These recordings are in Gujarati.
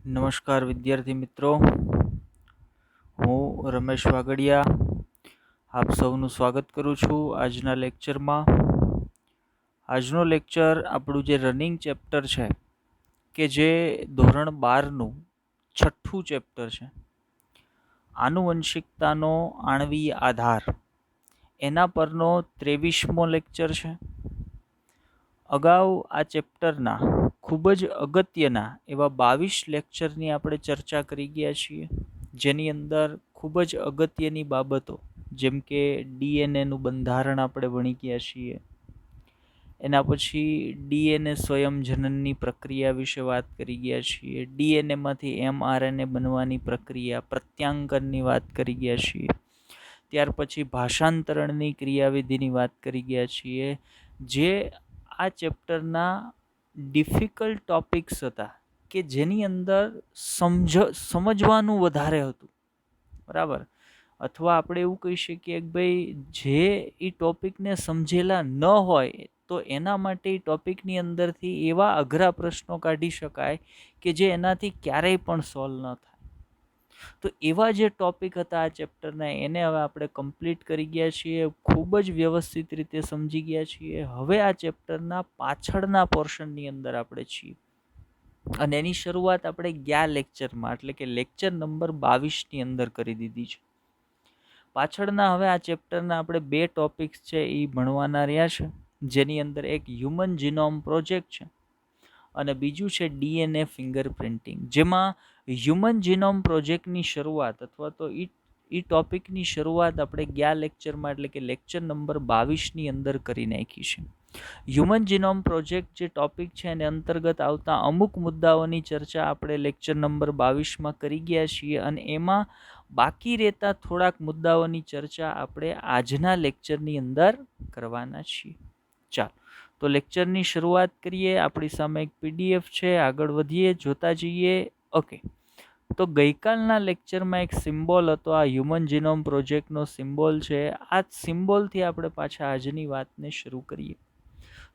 નમસ્કાર વિદ્યાર્થી મિત્રો, હું રમેશ વાગડિયા આપ સૌનું સ્વાગત કરું છું આજના લેક્ચરમાં. આજનો લેક્ચર આપણું જે રનિંગ ચેપ્ટર છે કે જે ધોરણ 12નું 6થું ચેપ્ટર છે, આનુવંશિકતાનો આણ્વીય આધાર, એના પરનો 23મો લેક્ચર છે. અગાઉ આ ચેપ્ટરના ખૂબ જ અગત્યના એવા 22 લેક્ચરની આપણે ચર્ચા કરી ગયા છીએ, જેની અંદર ખૂબ જ અગત્યની બાબતો જેમ કે ડીએનએનું બંધારણ આપણે ભણી ગયા છીએ. એના પછી ડીએનએ સ્વયંજનનની પ્રક્રિયા વિશે વાત કરી ગયા છીએ. ડીએનએમાંથી એમઆરએનએ બનવાની પ્રક્રિયા, પ્રત્યાંકનની વાત કરી ગયા છીએ. ત્યાર પછી ભાષાંતરણની ક્રિયાવિધિની વાત કરી ગયા છીએ. જે આ ચેપ્ટરના ડિફિકલ્ટ ટોપિક્સ હતા કે જેની અંદર સમજવાનું વધારે હતું, બરાબર. અથવા આપણે એવું કહી શકીએ કે ભાઈ જે એ ટોપિકને સમજેલા ન હોય તો એના માટે એ ટોપિકની અંદરથી એવા અઘરા પ્રશ્નો કાઢી શકાય કે જે એનાથી ક્યારેય પણ સોલ્વ ન થાય. તો એવા જે ટોપિક હતા આ ચેપ્ટરના, એને હવે આપણે કમ્પ્લીટ કરી ગયા છીએ, ખૂબ જ વ્યવસ્થિત રીતે સમજી ગયા છીએ. હવે આ ચેપ્ટરના પાછળના પોર્શનની અંદર આપણે છીએ અને એની શરૂઆત આપણે ગયા લેક્ચરમાં એટલે કે લેક્ચર નંબર 22ની અંદર કરી દીધી છે. પાછળના હવે આ ચેપ્ટરના આપણે 2 ટોપિક્સ છે એ ભણવાના રહ્યા છે, જેની અંદર એક હ્યુમન જીનોમ પ્રોજેક્ટ છે અને બીજું છે ડીએનએ ફિંગરપ્રિન્ટિંગ. જેમાં હ્યુમન જીનોમ પ્રોજેક્ટની શરૂઆત અથવા તો એ ટોપિકની શરૂઆત આપણે ગયા લેક્ચરમાં એટલે કે લેક્ચર નંબર 22ની અંદર કરી નાખી છે. હ્યુમન જીનોમ પ્રોજેક્ટ જે ટોપિક છે એને અંતર્ગત આવતા અમુક મુદ્દાઓની ચર્ચા આપણે લેક્ચર નંબર 22માં કરી ગયા છીએ અને એમાં બાકી રહેતા થોડાક મુદ્દાઓની ચર્ચા આપણે આજના લેક્ચરની અંદર કરવાના છીએ. ચાલો તો લેક્ચરની શરૂઆત કરીએ. આપણી સામે એક પીડીએફ છે, આગળ વધીએ, જોતા જઈએ. ઓકે, તો ગઈકાલના લેક્ચરમાં એક સિમ્બોલ હતો, આ હ્યુમન જીનોમ પ્રોજેક્ટનો સિમ્બોલ છે. આ સિમ્બોલથી આપણે પાછા આજની વાતને શરૂ કરીએ.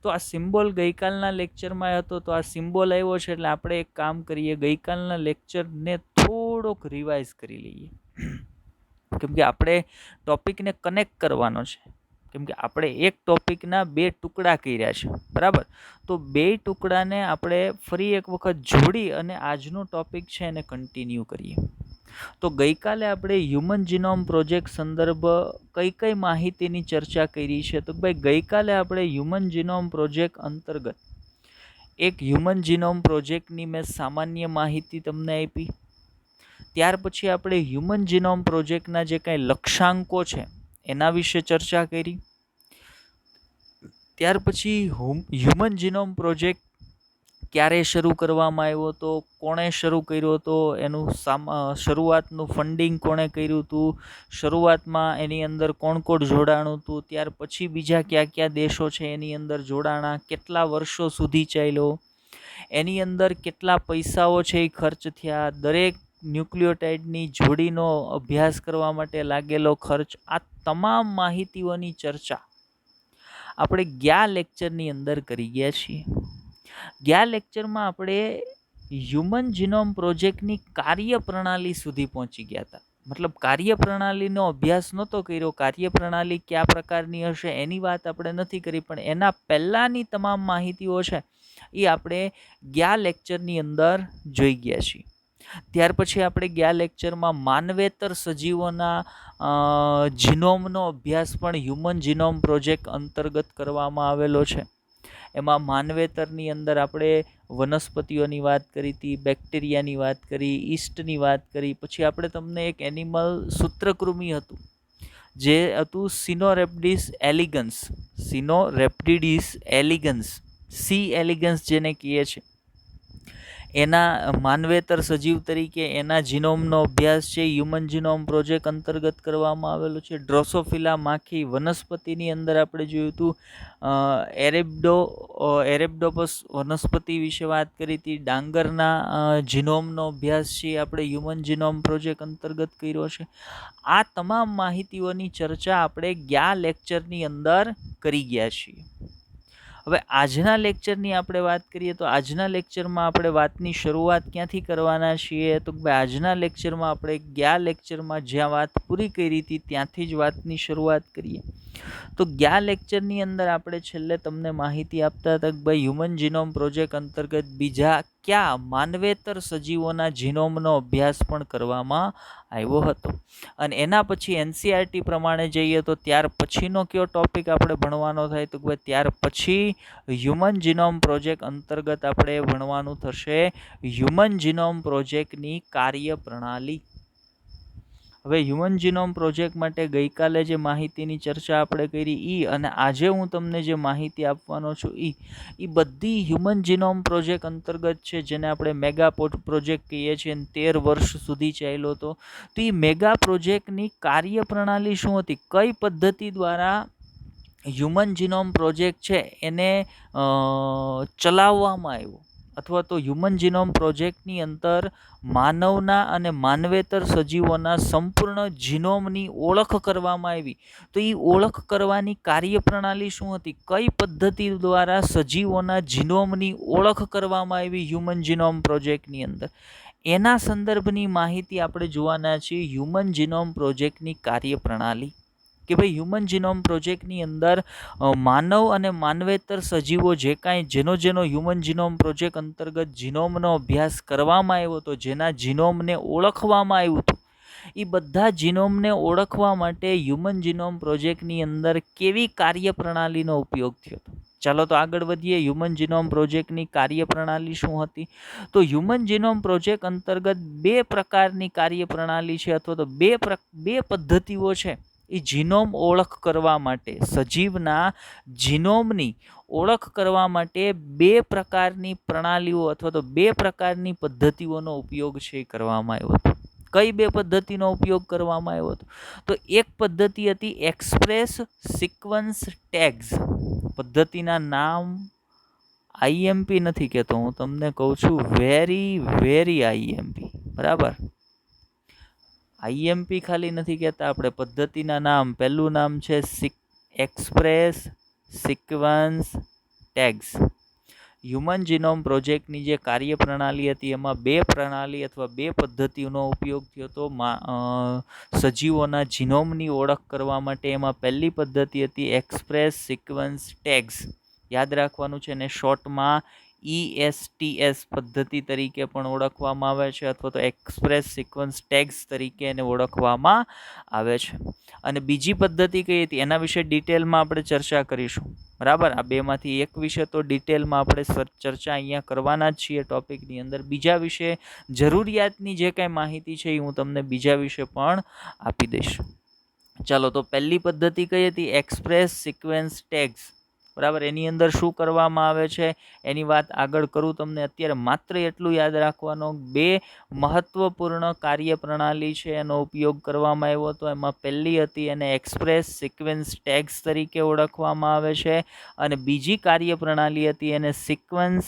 તો આ સિમ્બોલ ગઈકાલના લેક્ચરમાં હતો, તો આ સિમ્બોલ આવ્યો છે એટલે આપણે એક કામ કરીએ, ગઈકાલના લેક્ચરને થોડોક રિવાઇઝ કરી લઈએ, કેમ કે આપણે ટોપિકને કનેક્ટ કરવાનો છે. કેમ કે આપણે એક ટોપિકના 2 ટુકડા કર્યા છે, બરાબર. તો 2 ટુકડાને આપણે ફરી એક વખત જોડી અને આજનો ટોપિક છે એને કન્ટિન્યુ કરીએ. તો ગઈકાલે આપણે હ્યુમન જીનોમ પ્રોજેક્ટ સંદર્ભ કઈ માહિતીની ચર્ચા કરી છે? તો ભાઈ ગઈકાલે આપણે હ્યુમન જીનોમ પ્રોજેક્ટ અંતર્ગત એક હ્યુમન જીનોમ પ્રોજેક્ટની મેં સામાન્ય માહિતી તમને આપી. ત્યાર પછી આપણે હ્યુમન જીનોમ પ્રોજેક્ટના જે કાંઈ લક્ષ્યાંકો છે એના વિશે ચર્ચા કરી. ત્યાર પછી હ્યુમન જીનોમ પ્રોજેક્ટ ક્યારે શરૂ કરવામાં આવ્યો હતો, કોણે શરૂ કર્યો હતો, એનું શરૂઆતનું ફંડિંગ કોણે કર્યું હતું, શરૂઆતમાં એની અંદર કોણ કોણ જોડાણું હતું, ત્યાર પછી બીજા કયા દેશો છે એની અંદર જોડાણા, કેટલા વર્ષો સુધી ચાલ્યો, એની અંદર કેટલા પૈસાઓ છે એ ખર્ચ થયા, દરેક ન્યુક્લિયોટાઇડની જોડીનો અભ્યાસ કરવા માટે લાગેલો ખર્ચ, આ તમામ માહિતીઓની ચર્ચા આપણે ગયા લેક્ચરની અંદર કરી ગયા છીએ. ગયા લેક્ચરમાં આપણે હ્યુમન જીનોમ પ્રોજેક્ટની કાર્યપ્રણાલી સુધી પહોંચી ગયા હતા. મતલબ કાર્યપ્રણાલીનો અભ્યાસ નહોતો કર્યો, કાર્યપ્રણાલી કયા પ્રકારની હશે એની વાત આપણે નથી કરી, પણ એના પહેલાંની તમામ માહિતીઓ છે એ આપણે ગયા લેક્ચરની અંદર જોઈ ગયા છીએ. ત્યાર પછી આપણે ગયા લેક્ચરમાં માનવેતર સજીવોના જીનોમનો અભ્યાસ પણ હ્યુમન જીનોમ પ્રોજેક્ટ અંતર્ગત કરવામાં આવેલો છે. એમાં માનવેતરની અંદર આપણે વનસ્પતિઓની વાત કરી હતી, બેક્ટેરિયાની વાત કરી, ઈસ્ટની વાત કરી. પછી આપણે તમને એક એનિમલ સૂત્રકૃમિ હતું, જે હતું સિનોરેપ્ટિડિસ એલિગન્સ, સી એલિગન્સ જેને કહીએ છીએ, એના માનવેતર સજીવ તરીકે એના જીનોમનો અભ્યાસ છે હ્યુમન જીનોમ પ્રોજેક્ટ અંતર્ગત કરવામાં આવેલો છે. ડ્રોસોફિલા માખી વનસ્પતિની અંદર આપણે જોયું હતું, એરેબડોપસ વનસ્પતિ વિશે વાત કરી હતી. ડાંગરના જીનોમનો અભ્યાસ છે આપણે હ્યુમન જીનોમ પ્રોજેક્ટ અંતર્ગત કર્યો છે. આ તમામ માહિતીઓની ચર્ચા આપણે ગયા લેક્ચરની અંદર કરી ગયા છીએ. હવે આજના લેક્ચરની આપણે વાત કરીએ તો આજના લેક્ચરમાં આપણે વાતની શરૂઆત ક્યાંથી કરવાના છીએ તો ભાઈ આજના લેક્ચરમાં આપણે ગયા લેક્ચરમાં જ્યાં વાત પૂરી કરી હતી ત્યાંથી જ વાતની શરૂઆત કરીએ. તો ગયા લેક્ચરની અંદર આપણે છેલ્લે તમને માહિતી આપતા હતા કે ભાઈ હ્યુમન જીનોમ પ્રોજેક્ટ અંતર્ગત બીજા કયા માનવેતર સજીવોના જીનોમનો અભ્યાસ પણ કરવામાં આવ્યો હતો. અને એના પછી એનસીઆરટી પ્રમાણે જઈએ તો ત્યાર પછીનો કયો ટોપિક આપણે ભણવાનો થાય તો ભાઈ ત્યાર પછી હ્યુમન જીનોમ પ્રોજેક્ટ અંતર્ગત આપણે ભણવાનું થશે હ્યુમન જીનોમ પ્રોજેક્ટની કાર્યપ્રણાલી. હવે હ્યુમન જીનોમ પ્રોજેક્ટ માટે ગઈકાલે જે માહિતીની ચર્ચા આપણે કરી અને આજે હું તમને જે માહિતી આપવાનો છું એ બધી હ્યુમન જીનોમ પ્રોજેક્ટ અંતર્ગત છે, જેને આપણે મેગા પ્રોજેક્ટ કહીએ છીએ અને 13 વર્ષ સુધી ચાલ્યો હતો. તો એ મેગા પ્રોજેક્ટની કાર્યપ્રણાલી શું હતી, કઈ પદ્ધતિ દ્વારા હ્યુમન જીનોમ પ્રોજેક્ટ છે એને ચલાવવામાં આવ્યો, અથવા તો હ્યુમન જીનોમ પ્રોજેક્ટની અંદર માનવના અને માનવેતર સજીવોના સંપૂર્ણ જીનોમની ઓળખ કરવામાં આવી. તો એ ઓળખ કરવાની કાર્યપ્રણાલી શું હતી, કઈ પદ્ધતિ દ્વારા સજીવોના જીનોમની ઓળખ કરવામાં આવી હ્યુમન જીનોમ પ્રોજેક્ટની અંદર, એના સંદર્ભની માહિતી આપણે જોવાના છીએ હ્યુમન જીનોમ પ્રોજેક્ટની કાર્યપ્રણાલી. કે ભાઈ હ્યુમન જીનોમ પ્રોજેક્ટની અંદર માનવ અને માનવેતર સજીવો જે કાંઈ જેનો હ્યુમન જીનોમ પ્રોજેક્ટ અંતર્ગત જીનોમનો અભ્યાસ કરવામાં આવ્યો હતો, જેના જીનોમને ઓળખવામાં આવ્યું હતું, એ બધા જીનોમને ઓળખવા માટે હ્યુમન જીનોમ પ્રોજેક્ટની અંદર કેવી કાર્યપ્રણાલીનો ઉપયોગ થયો હતો. ચાલો તો આગળ વધીએ. હ્યુમન જીનોમ પ્રોજેક્ટની કાર્યપ્રણાલી શું હતી? તો હ્યુમન જીનોમ પ્રોજેક્ટ અંતર્ગત બે પ્રકારની કાર્યપ્રણાલી છે, અથવા તો બે પદ્ધતિઓ છે. એ જીનોમ ઓળખ કરવા માટે, સજીવના જીનોમની ઓળખ કરવા માટે બે પ્રકારની પ્રણાલીઓ અથવા તો બે પ્રકારની પદ્ધતિઓનો ઉપયોગ છે કરવામાં આવ્યો હતો. કઈ બે પદ્ધતિનો ઉપયોગ કરવામાં આવ્યો હતો? તો એક પદ્ધતિ હતી એક્સપ્રેસ સિક્વન્સ ટેગ્સ. પદ્ધતિના નામ આઈએમપી નથી કહેતો, હું તમને કહું છું વેરી આઈએમપી. બરાબર, આઈએમપી ખાલી નથી કહેતા આપણે, પદ્ધતિના નામ. પહેલું નામ છે express sequence tags. Human genome પ્રોજેક્ટની જે કાર્યપ્રણાલી હતી એમાં બે પ્રણાલી અથવા બે પદ્ધતિઓનો ઉપયોગ થયો હતો સજીવોના જીનોમની ઓળખ કરવા માટે. એમાં પહેલી પદ્ધતિ હતી એક્સપ્રેસ સિક્વન્સ ટેગ્સ. યાદ રાખવાનું છે, અને શોર્ટમાં ESTS પદ્ધતિ તરીકે પણ ઓળખવામાં આવે છે, અથવા તો એક્સપ્રેસ સિક્વન્સ ટેગ્સ તરીકે એને ઓળખવામાં આવે છે. અને બીજી પદ્ધતિ કઈ હતી એના વિશે ડિટેલમાં આપણે ચર્ચા કરીશું. બરાબર, આ બેમાંથી એક વિશે તો ડિટેલમાં આપણે ચર્ચા અહીંયા કરવાના જ છીએ ટોપિકની અંદર. બીજા વિશે જરૂરિયાતની જે કાંઈ માહિતી છે એ હું તમને બીજા વિશે પણ આપી દઈશ. ચાલો, તો પહેલી પદ્ધતિ કઈ હતી? Express sequence tags. બરાબર, એની અંદર શું કરવામાં આવે છે એની વાત આગળ કરું તમને. અત્યારે માત્ર એટલું યાદ રાખવાનું, બે મહત્વપૂર્ણ કાર્યપ્રણાલી છે એનો ઉપયોગ કરવામાં આવ્યો હતો. એમાં પહેલી હતી એને એક્સપ્રેસ સિક્વન્સ ટેગ્સ તરીકે ઓળખવામાં આવે છે, અને બીજી કાર્યપ્રણાલી હતી એને સિક્વન્સ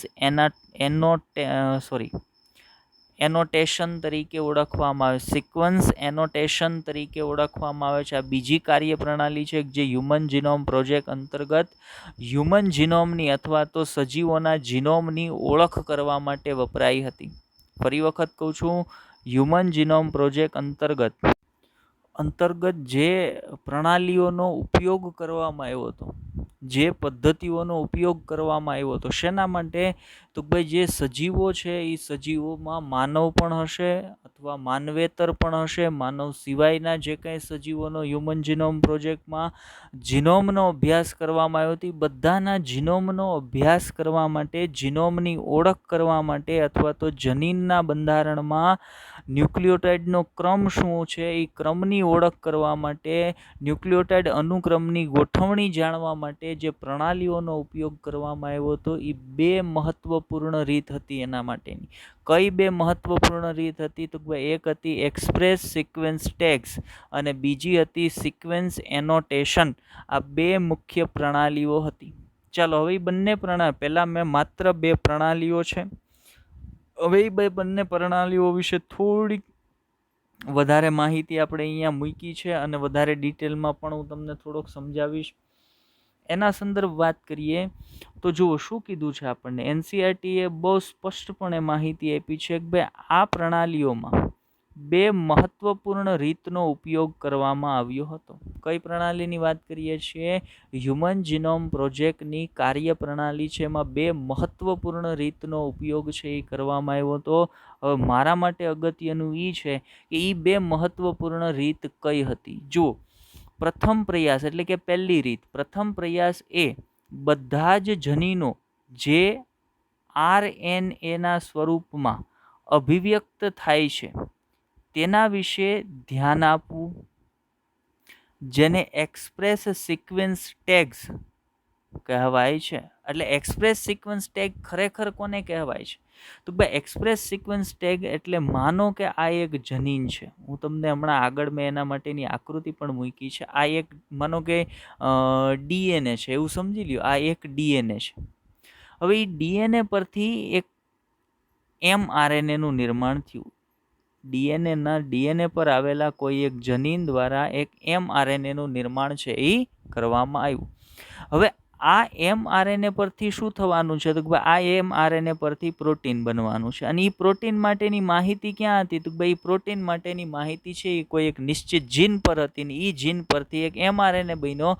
એનોટેશન તરીકે ઓળખવામાં આવે. સિક્વન્સ એનોટેશન તરીકે ઓળખવામાં આવે છે. આ બીજી કાર્યપ્રણાલી છે જે હ્યુમન જીનોમ પ્રોજેક્ટ અંતર્ગત હ્યુમન જીનોમની અથવા તો સજીવોના જીનોમની ઓળખ કરવા માટે વપરાઈ હતી. ફરી વખત કહું છું, હ્યુમન જીનોમ પ્રોજેક્ટ અંતર્ગત જે પ્રણાલીઓનો ઉપયોગ કરવામાં આવ્યો હતો, જે પદ્ધતિઓનો ઉપયોગ કરવામાં આવ્યો હતો, શેના માટે? તો ભાઈ જે સજીવો છે એ સજીવોમાં માનવ પણ હશે અથવા માનવેતર પણ હશે. માનવ સિવાયના જે કંઈ સજીવોનો હ્યુમન જીનોમ પ્રોજેક્ટમાં જીનોમનો અભ્યાસ કરવામાં આવ્યો હતો, બધાના જીનોમનો અભ્યાસ કરવા માટે, જીનોમની ઓળખ કરવા માટે, અથવા તો જનીનના બંધારણમાં ન્યુક્લિયોટાઇડનો ક્રમ શું છે એ ક્રમની ઓળખ કરવા માટે, ન્યુક્લિયોટાઇડ અનુક્રમની ગોઠવણી જાણવા માટે જે પ્રણાલીઓનો ઉપયોગ કરવામાં આવ્યો હતો એ બે મહત્વપૂર્ણ રીત હતી એના માટેની. કઈ બે મહત્વપૂર્ણ રીત હતી? તો એક હતી એક્સપ્રેસ સિક્વન્સ ટેગ્સ અને બીજી હતી સિક્વન્સ એનોટેશન. આ બે મુખ્ય પ્રણાલીઓ હતી. ચાલો, હવે બંને પહેલાં મેં માત્ર બે પ્રણાલીઓ છે, હવે એ બંને પ્રણાલીઓ વિશે થોડીક વધારે માહિતી આપણે અહીંયા મૂકી છે અને વધારે ડિટેલમાં પણ હું તમને થોડોક સમજાવીશ. એના સંદર્ભ વાત કરીએ તો જુઓ શું કીધું છે આપણને. એનસીઈઆરટીએ બહુ સ્પષ્ટપણે માહિતી આપી છે કે ભાઈ આ પ્રણાલીઓમાં 2 મહત્વપૂર્ણ રીતનો ઉપયોગ કરવામાં આવ્યો હતો. કઈ પ્રણાલીની વાત કરીએ છીએ? હ્યુમન જીનોમ પ્રોજેક્ટની કાર્યપ્રણાલી છે, એમાં 2 મહત્વપૂર્ણ રીતનો ઉપયોગ છે એ કરવામાં આવ્યો હતો. હવે મારા માટે અગત્યનું એ છે કે એ 2 મહત્વપૂર્ણ રીત કઈ હતી. જુઓ, પ્રથમ પ્રયાસ એટલે કે પહેલી રીત, પ્રથમ પ્રયાસ એ બધા જ જનીનો જે RNAના સ્વરૂપમાં અભિવ્યક્ત થાય છે તેના વિશે ધ્યાન આપવું, જેને એક્સપ્રેસ સિક્વન્સ ટેગ્સ કહેવાય છે. એટલે એક્સપ્રેસ સિક્વન્સ ટેગ ખરેખર કોને કહેવાય છે? તો ભાઈ એક્સપ્રેસ સિક્વન્સ ટેગ એટલે માનો કે આ એક જનીન છે. હું તમને હમણાં આગળ મેં એના માટેની આકૃતિ પણ મૂકી છે. આ એક માનો કે DNA છે એવું સમજી લ્યો. આ એક DNA છે. હવે એ DNA પરથી એક mRNA નું નિર્માણ થયું. DNA પર આવેલા કોઈ એક જનીન દ્વારા એક mRNA નું નિર્માણ છે એ કરવામાં આવ્યું. હવે આ mRNA પરથી શું થવાનું છે? તો ભાઈ આ mRNA પરથી પ્રોટીન બનવાનું છે. અને એ પ્રોટીન માટેની માહિતી ક્યાં હતી? તો ભાઈ પ્રોટીન માટેની માહિતી છે એ કોઈ એક નિશ્ચિત જીન પર હતી ને એ જીન પરથી એક mRNA બન્યો.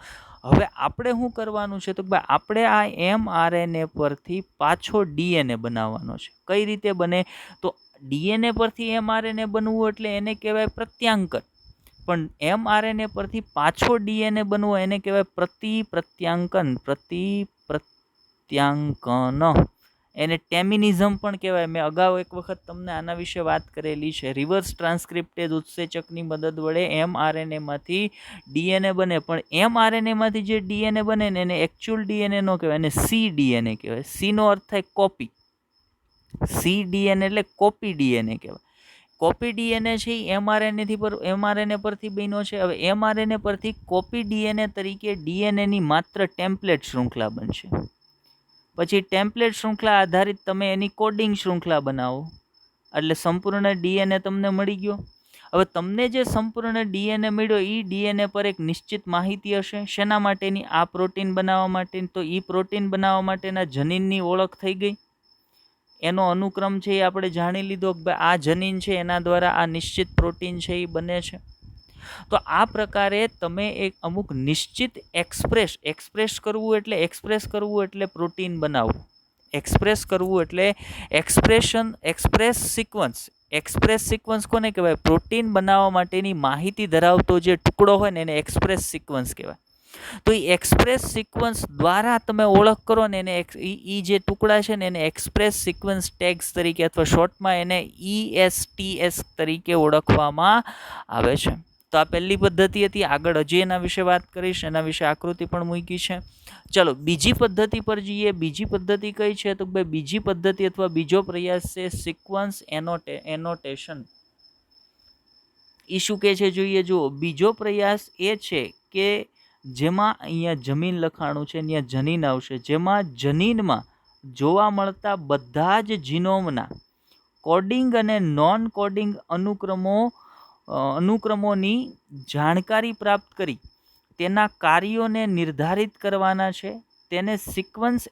હવે આપણે શું કરવાનું છે? તો ભાઈ આપણે આ mRNA પરથી પાછો DNA બનાવવાનો છે. કઈ રીતે બને? તો DNA પરથી mRNA બનવું એટલે એને કહેવાય પ્રત્યાંકન. પણ mRNA પરથી પાછો DNA બનવો એને કહેવાય પ્રત્યાંકન. એને ટેમિનિઝમ પણ કહેવાય. મેં અગાઉ એક વખત તમને આના વિશે વાત કરેલી છે. રિવર્સ ટ્રાન્સક્રિપ્ટેજ ઉત્સેચકની મદદ વડે mRNA માંથી DNA બને, પણ mRNA માંથી જે DNA બને ને એને એકચ્યુઅલ DNA નો કહેવાય, એને cDNA કહેવાય. C નો અર્થ થાય કોપી. cDNA એટલે કોપી DNA કહેવાય. કોપી DNA છે એ mRNA પરથી બન્યો છે. હવે mRNA પરથી કોપી DNA તરીકે DNA ની માત્ર ટેમ્પલેટ શૃંખલા બનશે. પછી ટેમ્પલેટ શૃંખલા આધારિત તમે એની કોડિંગ શૃંખલા બનાવો એટલે સંપૂર્ણ DNA તમને મળી ગયો. હવે તમને જે સંપૂર્ણ DNA મળ્યો એ DNA પર એક નિશ્ચિત માહિતી હશે. શેના માટેની? આ પ્રોટીન બનાવવા માટે. તો એ પ્રોટીન બનાવવા માટેના જનીનની ઓળખ થઈ ગઈ. એનો અનુક્રમ છે એ આપણે જાણી લીધો કે આ જનીન છે એના દ્વારા આ નિશ્ચિત પ્રોટીન છે એ બને છે. તો આ પ્રકારે તમે એક અમુક નિશ્ચિત એક્સપ્રેસ કરવું એટલે પ્રોટીન બનાવવું. એક્સપ્રેસ કરવું એટલે એક્સપ્રેસ સિક્વન્સ કોને કહેવાય? પ્રોટીન બનાવવા માટેની માહિતી ધરાવતો જે ટુકડો હોય ને એને એક્સપ્રેસ સિક્વન્સ કહેવાય. તો એ એક્સપ્રેસ સિક્વન્સ દ્વારા તમે ઓળખ કરો ને એને એ જે ટુકડા છે ને એને એક્સપ્રેસ સિક્વન્સ ટેગ્સ તરીકે અથવા શોર્ટમાં એને ESTS તરીકે ઓળખવામાં આવે છે. તો આ પહેલી પદ્ધતિ હતી. આગળ હજી એના વિશે વાત કરીશ, એના વિશે આકૃતિ પણ મૂકી છે. ચલો બીજી પદ્ધતિ પર જઈએ. બીજી પદ્ધતિ કઈ છે? તો ભાઈ બીજી પદ્ધતિ અથવા બીજો પ્રયાસ છે સિક્વન્સ એનોટેશન. એ શું કહે છે જોઈએ. જુઓ, બીજો પ્રયાસ એ છે કે જેમાં અહીંયા જમીન લખાણું છે, અહીંયા જનીન આવશે, જેમાં જનીનમાં જોવા મળતા બધા જ જીનોમના કોડિંગ અને નોન કોડિંગ અનુક્રમોની જાણકારી પ્રાપ્ત કરી તેના કાર્યોને નિર્ધારિત કરવાના છે. તેને સિક્વન્સ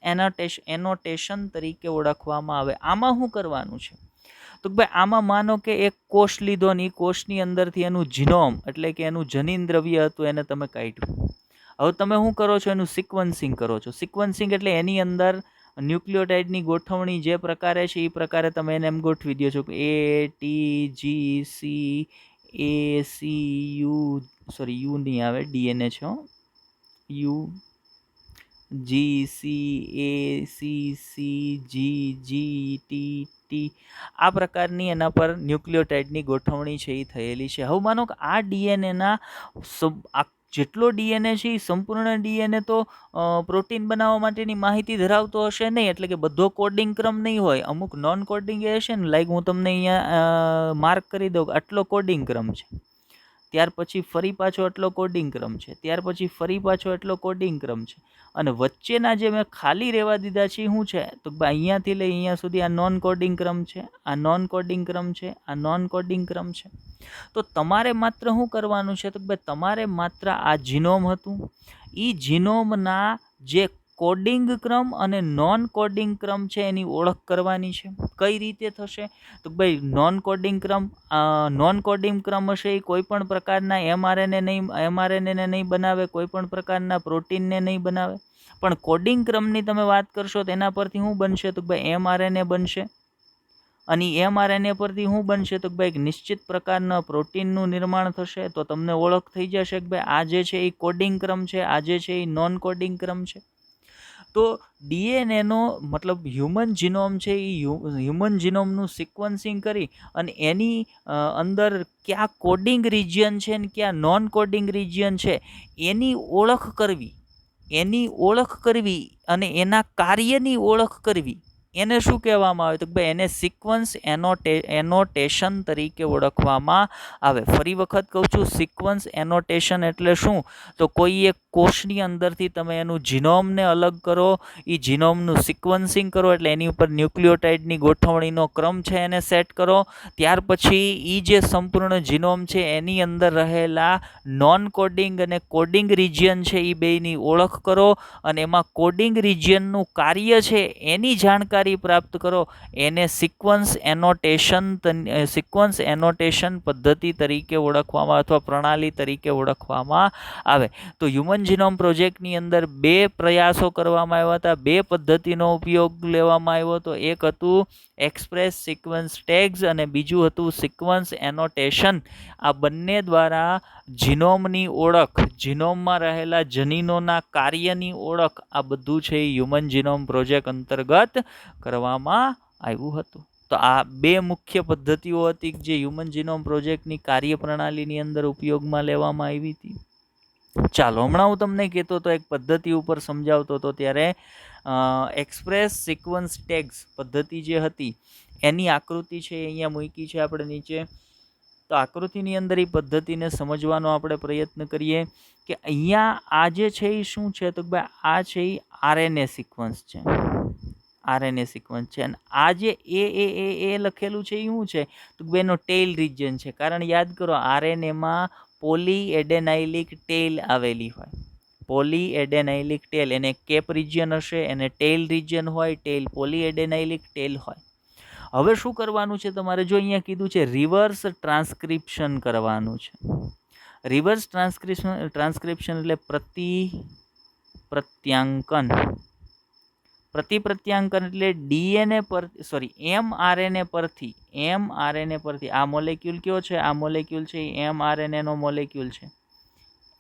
એનોટેશન તરીકે ઓળખવામાં આવે. આમાં શું કરવાનું છે? તો ભાઈ આમાં માનો કે એક કોષ લીધો ને એ કોષની અંદરથી એનું જીનોમ એટલે કે એનું જનીન દ્રવ્ય હતું એને તમે કાઢ્યું. હવે તમે શું કરો છો? એનું સિક્વન્સિંગ કરો છો. સિક્વન્સિંગ એટલે એની અંદર ન્યુક્લિયોટાઇડની ગોઠવણી જે પ્રકારે છે એ પ્રકારે તમે એને એમ ગોઠવી દો છો કે યુ નહીં આવે, DNA છે UGCACCGGTT આ પ્રકારની એના પર ન્યુક્લિયોટાઇડની ગોઠવણી છે એ થયેલી છે. હવે માનો કે આ DNAના જેટલો DNA છે એ સંપૂર્ણ DNA તો પ્રોટીન બનાવવા માટેની માહિતી ધરાવતો હશે નહીં, એટલે કે બધો કોડિંગ ક્રમ નહીં હોય. અમુક નોન કોડિંગ એ હશે ને, લાઈક હું તમને અહીંયા માર્ક કરી દઉં આટલો કોડિંગ ક્રમ છે, ત્યાર પછી ફરી પાછો એટલો કોડિંગ ક્રમ છે, ત્યાર પછી ફરી પાછો એટલો કોડિંગ ક્રમ છે, અને વચ્ચેના જે મેં ખાલી રહેવા દીધા છે શું છે? તો અહીંયાથી લઈ અહીંયા સુધી આ નોન કોડિંગ ક્રમ છે, આ નોન કોડિંગ ક્રમ છે, આ નોન કોડિંગ ક્રમ છે. તો તમારે માત્ર શું કરવાનું છે? તો ભાઈ તમારે માત્ર આ જીનોમ હતું એ જીનોમના જે કોડિંગ ક્રમ અને નોન કોડિંગ ક્રમ છે એની ઓળખ કરવાની છે. કઈ રીતે થશે? તો ભાઈ નોન કોડિંગ ક્રમ હશે એ કોઈ પણ પ્રકારના એમઆરએનએને નહીં બનાવે, કોઈ પણ પ્રકારના પ્રોટીનને નહીં બનાવે. પણ કોડિંગ ક્રમની તમે વાત કરશો તો એના પરથી શું બનશે? તો ભાઈ એમઆરએનએ બનશે. અને એમઆરએનએ પરથી શું બનશે? તો ભાઈ એક નિશ્ચિત પ્રકારના પ્રોટીનનું નિર્માણ થશે. તો તમને ઓળખ થઈ જશે કે ભાઈ આ જે છે એ કોડિંગ ક્રમ છે, આ જે છે એ નોન કોડિંગ ક્રમ છે. તો ડીએનએનો મતલબ હ્યુમન જીનોમ છે એ હ્યુમન જીનોમનું સિક્વન્સિંગ કરી અને એની અંદર ક્યાં કોડિંગ રિજિયન છે ને ક્યાં નોન કોડિંગ રિજિયન છે એની ઓળખ કરવી અને એના કાર્યની ઓળખ કરવી, એને શું કહેવામાં આવે? તો ભાઈ એને સિક્વન્સ એનોટેશન તરીકે ઓળખવામાં આવે. ફરી વખત કહું છું, સિક્વન્સ એનોટેશન એટલે શું? તો કોઈ એક કોષની અંદરથી તમે એનું જીનોમને અલગ કરો, એ જીનોમનું સિક્વન્સિંગ કરો, એટલે એની ઉપર ન્યુક્લિયોટાઇડની ગોઠવણીનો ક્રમ છે એને સેટ કરો. ત્યાર પછી એ જે સંપૂર્ણ જીનોમ છે એની અંદર રહેલા નોન કોડિંગ અને કોડિંગ રિજિયન છે એ બેયની ઓળખ કરો અને એમાં કોડિંગ રિજિયનનું કાર્ય છે એની જાણકારી પ્રાપ્ત કરો. એને સિક્વન્સ એનોટેશન પદ્ધતિ તરીકે ઓળખવામાં અથવા પ્રણાલી તરીકે ઓળખવામાં આવે. તો હ્યુમન જીનોમ પ્રોજેક્ટની અંદર 2 પ્રયાસો કરવામાં આવ્યા હતા, 2 પદ્ધતિનો ઉપયોગ લેવામાં આવ્યો હતો. એક હતું એક્સપ્રેસ સિક્વન્સ ટેગ્સ અને બીજું હતું સિક્વન્સ એનોટેશન. આ બંને દ્વારા જીનોમની ઓળખ, જીનોમમાં રહેલા જનીનોના કાર્યની ઓળખ, આ બધું છે એ હ્યુમન જીનોમ પ્રોજેક્ટ અંતર્ગત કરવામાં આવ્યું હતું. તો આ 2 મુખ્ય પદ્ધતિઓ હતી જે હ્યુમન જીનોમ પ્રોજેક્ટની કાર્યપ્રણાલીની અંદર ઉપયોગમાં લેવામાં આવી હતી. ચાલો, હમણાં હું તમને કહેતો હતો એક પદ્ધતિ ઉપર સમજાવતો હતો ત્યારે એક્સપ્રેસ સિક્વન્સ ટેગ્સ પદ્ધતિ જે હતી એની આકૃતિ છે અહીંયા મૂકી છે આપણે નીચે. તો આકૃતિની અંદર એ પદ્ધતિને સમજવાનો આપણે પ્રયત્ન કરીએ કે અહીંયા આ જે છે એ શું છે? તો ભાઈ આ છે એ આરએનએ સિક્વન્સ છે, આરએનએ સિક્વન્સ છે. અને આ જે એ લખેલું છે એ શું છે? તો ભાઈ એનો ટેઇલ રિજિયન છે. કારણ યાદ કરો, આરએનએમાં પોલીએડેનાઇલિક ટેલ આવેલી હોય, પોલીએડેનાઇલિક ટેલ, એને કેપ રિજિયન હશે, એને ટેલ રિજિયન હોય, ટેલ પોલીએડેનાઇલિક ટેલ હોય. હવે શું કરવાનું છે તમારે? જો અહીંયા કીધું છે રિવર્સ ટ્રાન્સક્રિપ્શન કરવાનું છે. રિવર્સ ટ્રાન્સક્રિપ્શન એટલે પ્રતિપ્રત્યાંકન એટલે એમઆરએનએ પરથી આ મોલેક્યુલ કયો છે? આ મોલેક્યુલ છે એમઆરએનએનો મોલેક્યુલ છે,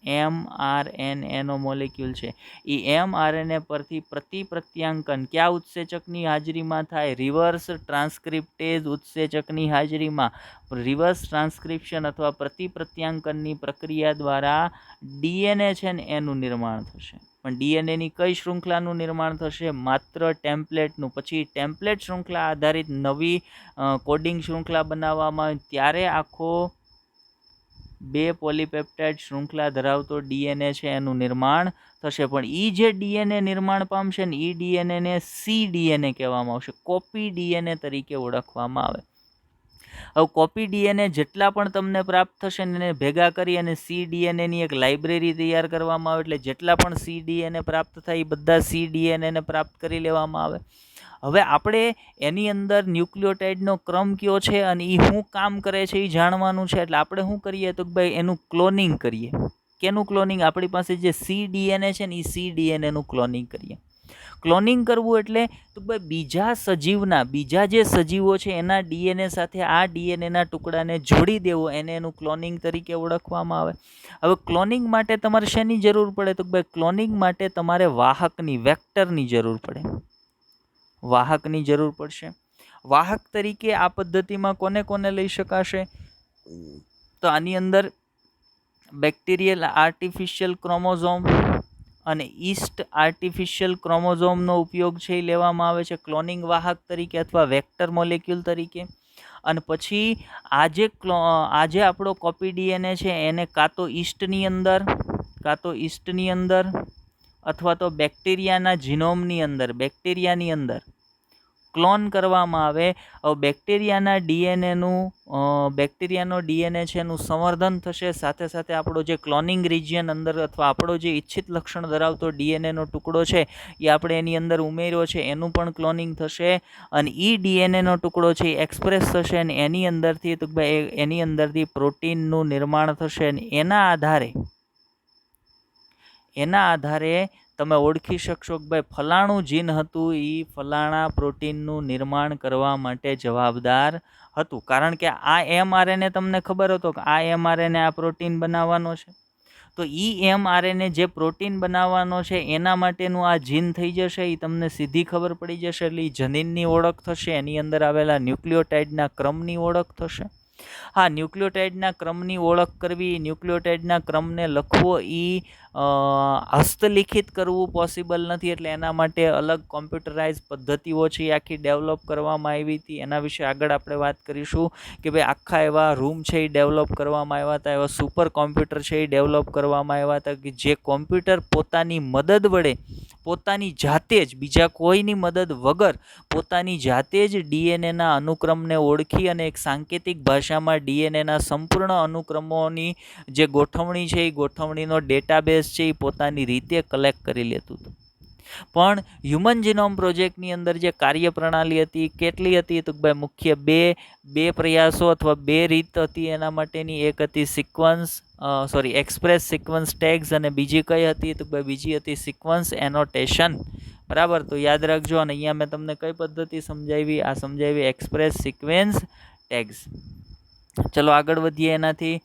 એમઆરએનએનો મોલેક્યુલ છે. એ એમઆરએનએ પરથી પ્રતિપ્રત્યાંકન કયા ઉત્સેચકની હાજરીમાં થાય? રિવર્સ ટ્રાન્સક્રિપ્ટેઝ ઉત્સેચકની હાજરીમાં. રિવર્સ ટ્રાન્સક્રિપ્શન અથવા પ્રતિપ્રત્યાંકનની પ્રક્રિયા દ્વારા ડીએનએ છે ને એનું નિર્માણ થશે. પણ ડીએનએની કઈ શૃંખલાનું નિર્માણ થશે? માત્ર ટેમ્પલેટનું. પછી ટેમ્પલેટ શૃંખલા આધારિત નવી કોડિંગ શૃંખલા બનાવવામાં ત્યારે આખો 2 પોલીપેપ્ટાઇડ શૃંખલા ધરાવતો ડીએનએ છે એનું નિર્માણ થશે. પણ એ જે ડીએનએ નિર્માણ પામશે ને એ ડીએનએને સીડીએનએ કહેવામાં આવશે, કોપી ડીએનએ તરીકે ઓળખવામાં આવે. હવે કોપી ડીએનએ જેટલા પણ તમને પ્રાપ્ત થશે ને એને ભેગા કરી અને સીડીએનએની એક લાઇબ્રેરી તૈયાર કરવામાં આવે. એટલે જેટલા પણ સીડીએનએ પ્રાપ્ત થાય એ બધા સીડીએનએને પ્રાપ્ત કરી લેવામાં આવે. હવે આપણે એની અંદર ન્યુક્લિયોટાઇડનો ક્રમ કયો છે અને એ શું કામ કરે છે એ જાણવાનું છે. એટલે આપણે શું કરીએ? તો ભાઈ એનું ક્લોનિંગ કરીએ. કેનું ક્લોનિંગ? આપણી પાસે જે સીડીએનએ છે ને એ સીડીએનએનું ક્લોનિંગ કરીએ. ક્લોનિંગ કરવું એટલે તો ભાઈ બીજા જે સજીવો છે એના ડીએનએ સાથે આ ડીએનએના ટુકડાને જોડી દેવો, એને એનું ક્લોનિંગ તરીકે ઓળખવામાં આવે. હવે ક્લોનિંગ માટે તમારે શેની જરૂર પડે? તો ભાઈ ક્લોનિંગ માટે તમારે વાહકની, વેક્ટરની જરૂર પડે, વાહકની જરૂર પડશે. વાહક તરીકે આ પદ્ધતિમાં કોને લઈ શકાશે? તો આની અંદર બેક્ટેરિયલ આર્ટિફિશિયલ ક્રોમોઝોમ અને ઈસ્ટ આર્ટિફિશિયલ ક્રોમોઝોમનો ઉપયોગ છે એ લેવામાં આવે છે ક્લોનિંગ વાહક તરીકે અથવા વેક્ટર મોલેક્યુલ તરીકે. અને પછી આજે આપણો કોપી ડીએનએ છે એને કાં તો ઈસ્ટની અંદર અથવા તો બેક્ટેરિયાના જીનોમની અંદર ક્લોન કરવામાં આવે. હવે બેક્ટેરિયાના બેક્ટેરિયાનો ડીએનએ છે એનું સંવર્ધન થશે, સાથે સાથે આપણો જે ક્લોનિંગ રિજિયન અંદર અથવા આપણો જે ઈચ્છિત લક્ષણ ધરાવતો ડીએનએનો ટુકડો છે એ આપણે એની અંદર ઉમેર્યો છે એનું પણ ક્લોનિંગ થશે, અને એ ડીએનએનો ટુકડો છે એ એક્સપ્રેસ થશે અને એની અંદરથી પ્રોટીનનું નિર્માણ થશે, અને એના આધારે તમે ઓળખી શકશો કે ભાઈ ફલાણું જીન હતું એ ફલાણા પ્રોટીનનું નિર્માણ કરવા માટે જવાબદાર હતું, કારણ કે આ એમઆરએનએ તમને ખબર હતો કે આ એમઆરએનએ આ પ્રોટીન બનાવવાનો છે, તો એમઆરએનએ જે પ્રોટીન બનાવવાનો છે એના માટેનું આ જીન થઈ જશે, એ તમને સીધી ખબર પડી જશે, એટલે જનીનની ઓળખ થશે, એની અંદર આવેલા ન્યુક્લિયોટાઇડના ક્રમની ઓળખ થશે. હા, ન્યુક્લિયોટાઇડના ક્રમની ઓળખ કરવી, ન્યુક્લિયોટાઇડના ક્રમને લખવો એ હસ્તલિખિત કરવું પોસિબલ નથી, એટલે એના માટે અલગ કોમ્પ્યુટરાઇઝ પદ્ધતિઓ છે એ આખી ડેવલપ કરવામાં આવી હતી. એના વિશે આગળ આપણે વાત કરીશું કે ભાઈ આખા એવા રૂમ છે એ ડેવલપ કરવામાં આવ્યા હતા, એવા સુપર કોમ્પ્યુટર છે એ ડેવલપ કરવામાં આવ્યા હતા કે જે કોમ્પ્યુટર પોતાની મદદ વડે, પોતાની જાતે જ, બીજા કોઈની મદદ વગર પોતાની જાતે જ ડીએનએના અનુક્રમને ઓળખી અને એક સાંકેતિક ભાષામાં ડીએનએના સંપૂર્ણ અનુક્રમોની જે ગોઠવણી છે એ ગોઠવણીનો ડેટાબેઝ છે એ પોતાની રીતે કલેક્ટ કરી લેતું હતું. પણ હ્યુમન જીનોમ પ્રોજેક્ટની અંદર જે કાર્યપ્રણાલી હતી કેટલી હતી તો ભાઈ મુખ્ય બે પ્રયાસો અથવા બે રીત હતી એના માટેની. એક હતી એક્સપ્રેસ સિક્વન્સ ટેગ્સ, અને બીજી કઈ હતી તો ભાઈ બીજી હતી સિક્વન્સ એનોટેશન. બરાબર, તો યાદ રાખજો. અને અહીંયા મેં તમને કઈ પદ્ધતિ સમજાવી, આ સમજાવી એક્સપ્રેસ સિક્વન્સ ટેગ્સ. ચલો આગળ વધીએ એનાથી.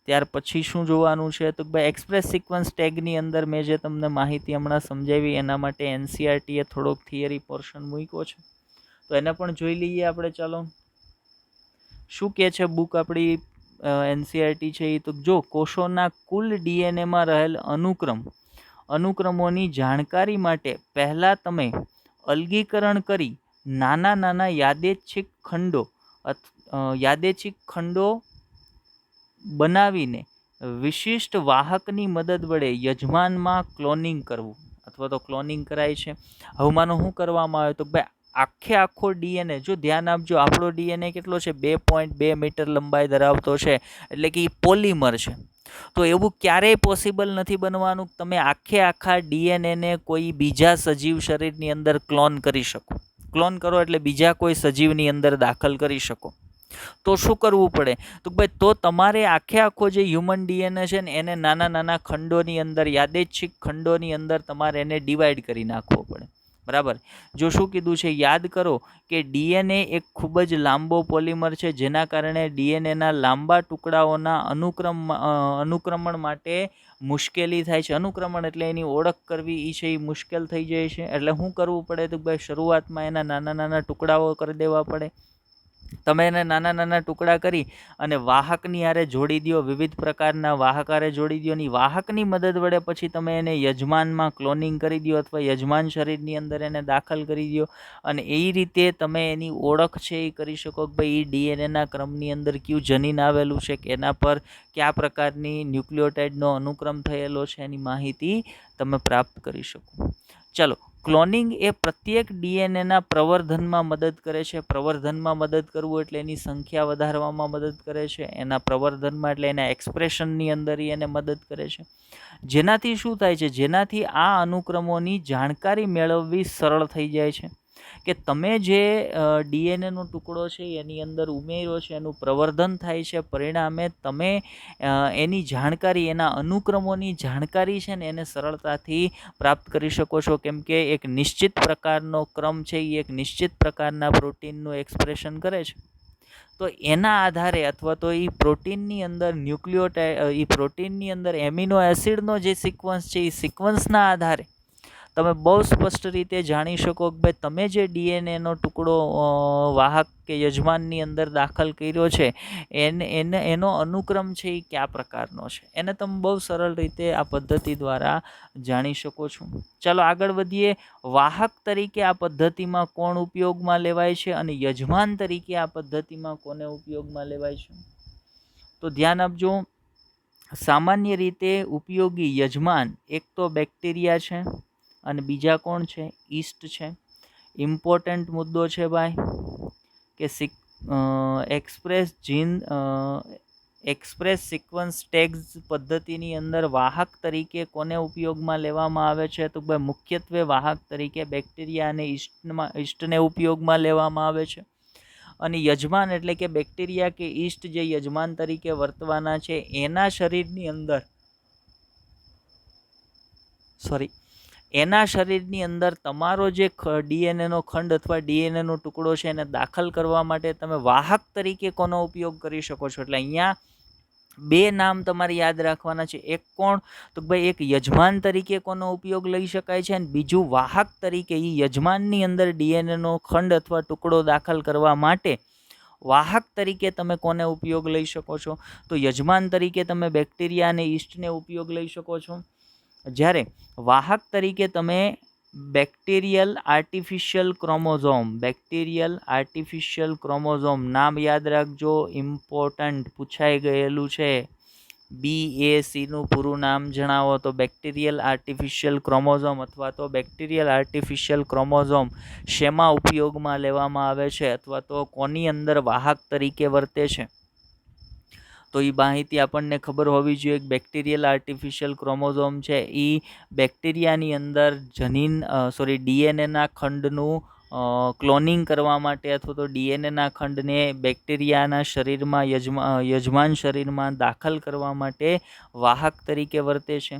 ત્યાર પછી શું જોવાનું છે તો ભાઈ એક્સપ્રેસ સિક્વન્સ ટેગની અંદર મેં જે તમને માહિતી હમણાં સમજાવી એના માટે એનસીઆરટીએ થોડોક થિયરી પોર્શન મૂક્યો છે, તો એને પણ જોઈ લઈએ આપણે. ચાલો, શું કહે છે બુક આપણી એનસીઆરટી છે એ? તો જો કોષોના કુલ ડીએનએમાં રહેલ અનુક્રમોની જાણકારી માટે પહેલાં તમે અલગીકરણ કરી નાના યાદચ્છિક ખંડો બનાવીને વિશિષ્ટ વાહકની મદદ વડે યજમાનમાં ક્લોનિંગ કરવું, અથવા તો ક્લોનિંગ કરાય છે. હવે માનો શું કરવામાં આવે તો ભાઈ આખો ડીએનએ, જો ધ્યાન આપજો, આપણો ડીએનએ કેટલો છે? 2.2 મીટર લંબાઈ ધરાવતો છે, એટલે કે એ પોલિમર છે. તો એવું ક્યારેય પોસિબલ નથી બનવાનું તમે આખા ડીએનએને કોઈ બીજા સજીવ શરીરની અંદર ક્લોન કરી શકો. ક્લોન કરો એટલે બીજા કોઈ સજીવની અંદર દાખલ કરી શકો. તો શું કરવું પડે તો ભાઈ તો તમારે આખો જે હ્યુમન ડીએનએ છે ને એને નાના ખંડોની અંદર, યાદચ્છિક ખંડોની અંદર તમારે એને ડિવાઈડ કરી નાખવો પડે. બરાબર, જો શું કીધું છે યાદ કરો કે ડીએનએ એક ખૂબ જ લાંબો પોલિમર છે, જેના કારણે ડીએનએના લાંબા ટુકડાઓના અનુક્રમણ માટે મુશ્કેલી થાય છે. અનુક્રમણ એટલે એની ઓળખ કરવી એ છે એ મુશ્કેલ થઈ જાય છે. એટલે શું કરવું પડે તો ભાઈ શરૂઆતમાં એના નાના ટુકડાઓ કરી દેવા પડે. તમે એને નાના ટુકડા કરી અને વાહકની હારે જોડી દો, વિવિધ પ્રકારના વાહક હારે જોડી દો, અને વાહકની મદદ વડે પછી તમે એને યજમાનમાં ક્લોનિંગ કરી દો અથવા યજમાન શરીરની અંદર એને દાખલ કરી દો, અને એ રીતે તમે એની ઓળખ છે એ કરી શકો કે ભાઈ એ ડીએનએના ક્રમની અંદર કયું જનીન આવેલું છે કે એના પર કયા પ્રકારની ન્યુક્લિયોટાઇડનો અનુક્રમ થયેલો છે એની માહિતી તમે પ્રાપ્ત કરી શકો. ચાલો, ક્લોનિંગ એ પ્રત્યેક ડીએનએના પ્રવર્ધનમાં મદદ કરે છે. પ્રવર્ધનમાં મદદ કરવું એટલે એની સંખ્યા વધારવામાં મદદ કરે છે, એના પ્રવર્ધનમાં એટલે એના એક્સપ્રેશનની અંદર એને મદદ કરે છે. જેનાથી શું થાય છે? જેનાથી આ અનુક્રમોની જાણકારી મેળવવી સરળ થઈ જાય છે કે તમે જે ડીએનએનો ટુકડો છે એની અંદર ઉમેર્યો છે, એનું પ્રવર્ધન થાય છે, પરિણામે તમે એની જાણકારી, એના અનુક્રમોની જાણકારી છે ને એને સરળતાથી પ્રાપ્ત કરી શકો છો, કેમ કે એક નિશ્ચિત પ્રકારનો ક્રમ છે એ એક નિશ્ચિત પ્રકારના પ્રોટીનનું એક્સપ્રેશન કરે છે. તો એના આધારે અથવા તો એ પ્રોટીનની અંદર પ્રોટીનની અંદર એમિનો એસિડનો જે સિક્વન્સ છે એ સિક્વન્સના આધારે તમે બહુ સ્પષ્ટ રીતે જાણી શકો કે ભાઈ તમે જે ડીએનએનો ટુકડો વાહક કે યજમાનની અંદર દાખલ કર્યો છે એનો અનુક્રમ છે એ કયા પ્રકારનો છે, એને તમે બહુ સરળ રીતે આ પદ્ધતિ દ્વારા જાણી શકો છો. ચાલો આગળ વધીએ. વાહક તરીકે આ પદ્ધતિમાં કોણ ઉપયોગમાં લેવાય છે અને યજમાન તરીકે આ પદ્ધતિમાં કોને ઉપયોગમાં લેવાય છે? તો ધ્યાન આપજો. સામાન્ય રીતે ઉપયોગી યજમાન એક તો બેક્ટેરિયા છે અને બીજા કોણ છે? ઈસ્ટ છે. ઇમ્પોર્ટન્ટ મુદ્દો છે ભાઈ કે એક્સપ્રેસ સિક્વન્સ ટેગ્સ પદ્ધતિની અંદર વાહક તરીકે કોને ઉપયોગમાં લેવામાં આવે છે? તો ભાઈ મુખ્યત્વે વાહક તરીકે બેક્ટેરિયા અને ઈસ્ટને ઉપયોગમાં લેવામાં આવે છે. અને યજમાન એટલે કે બેક્ટેરિયા કે ઈસ્ટ જે યજમાન તરીકે વર્તવાના છે એના શરીરની અંદર તમારો જે ડીએનએનો ખંડ અથવા ડીએનએનો ટુકડો છે એને દાખલ કરવા માટે તમે વાહક તરીકે કોનો ઉપયોગ કરી શકો છો? એટલે અહીંયા બે નામ તમારે યાદ રાખવાના છે. એક કોણ? તો ભાઈ એક યજમાન તરીકે કોનો ઉપયોગ લઈ શકાય છે અને બીજું વાહક તરીકે. એ યજમાનની અંદર ડીએનએનો ખંડ અથવા ટુકડો દાખલ કરવા માટે વાહક તરીકે તમે કોને ઉપયોગ લઈ શકો છો? તો યજમાન તરીકે તમે બેક્ટેરિયા અને ઈસ્ટને ઉપયોગ લઈ શકો છો. જ્યારે વાહક તરીકે તમે બેક્ટેરિયલ આર્ટિફિશિયલ ક્રોમોઝોમ નામ યાદ રાખજો, ઇમ્પોર્ટન્ટ પૂછાઈ ગયેલું છે. BAC નું પૂરું નામ જણાવો તો બેક્ટેરિયલ આર્ટિફિશિયલ ક્રોમોઝોમ અથવા તો બેક્ટેરિયલ આર્ટિફિશિયલ ક્રોમોઝોમ શેમાં ઉપયોગમાં લેવામાં આવે છે અથવા તો કોની અંદર વાહક તરીકે વર્તે છે? તો એ માહિતી આપણને ખબર હોવી જોઈએ. બેક્ટેરિયલ આર્ટિફિશિયલ ક્રોમોઝોમ છે એ બેક્ટેરિયાની અંદર ડીએનએના ખંડનું ક્લોનિંગ કરવા માટે અથવા તો ડીએનએના ખંડને બેક્ટેરિયાના શરીરમાં યજમાન શરીરમાં દાખલ કરવા માટે વાહક તરીકે વર્તે છે.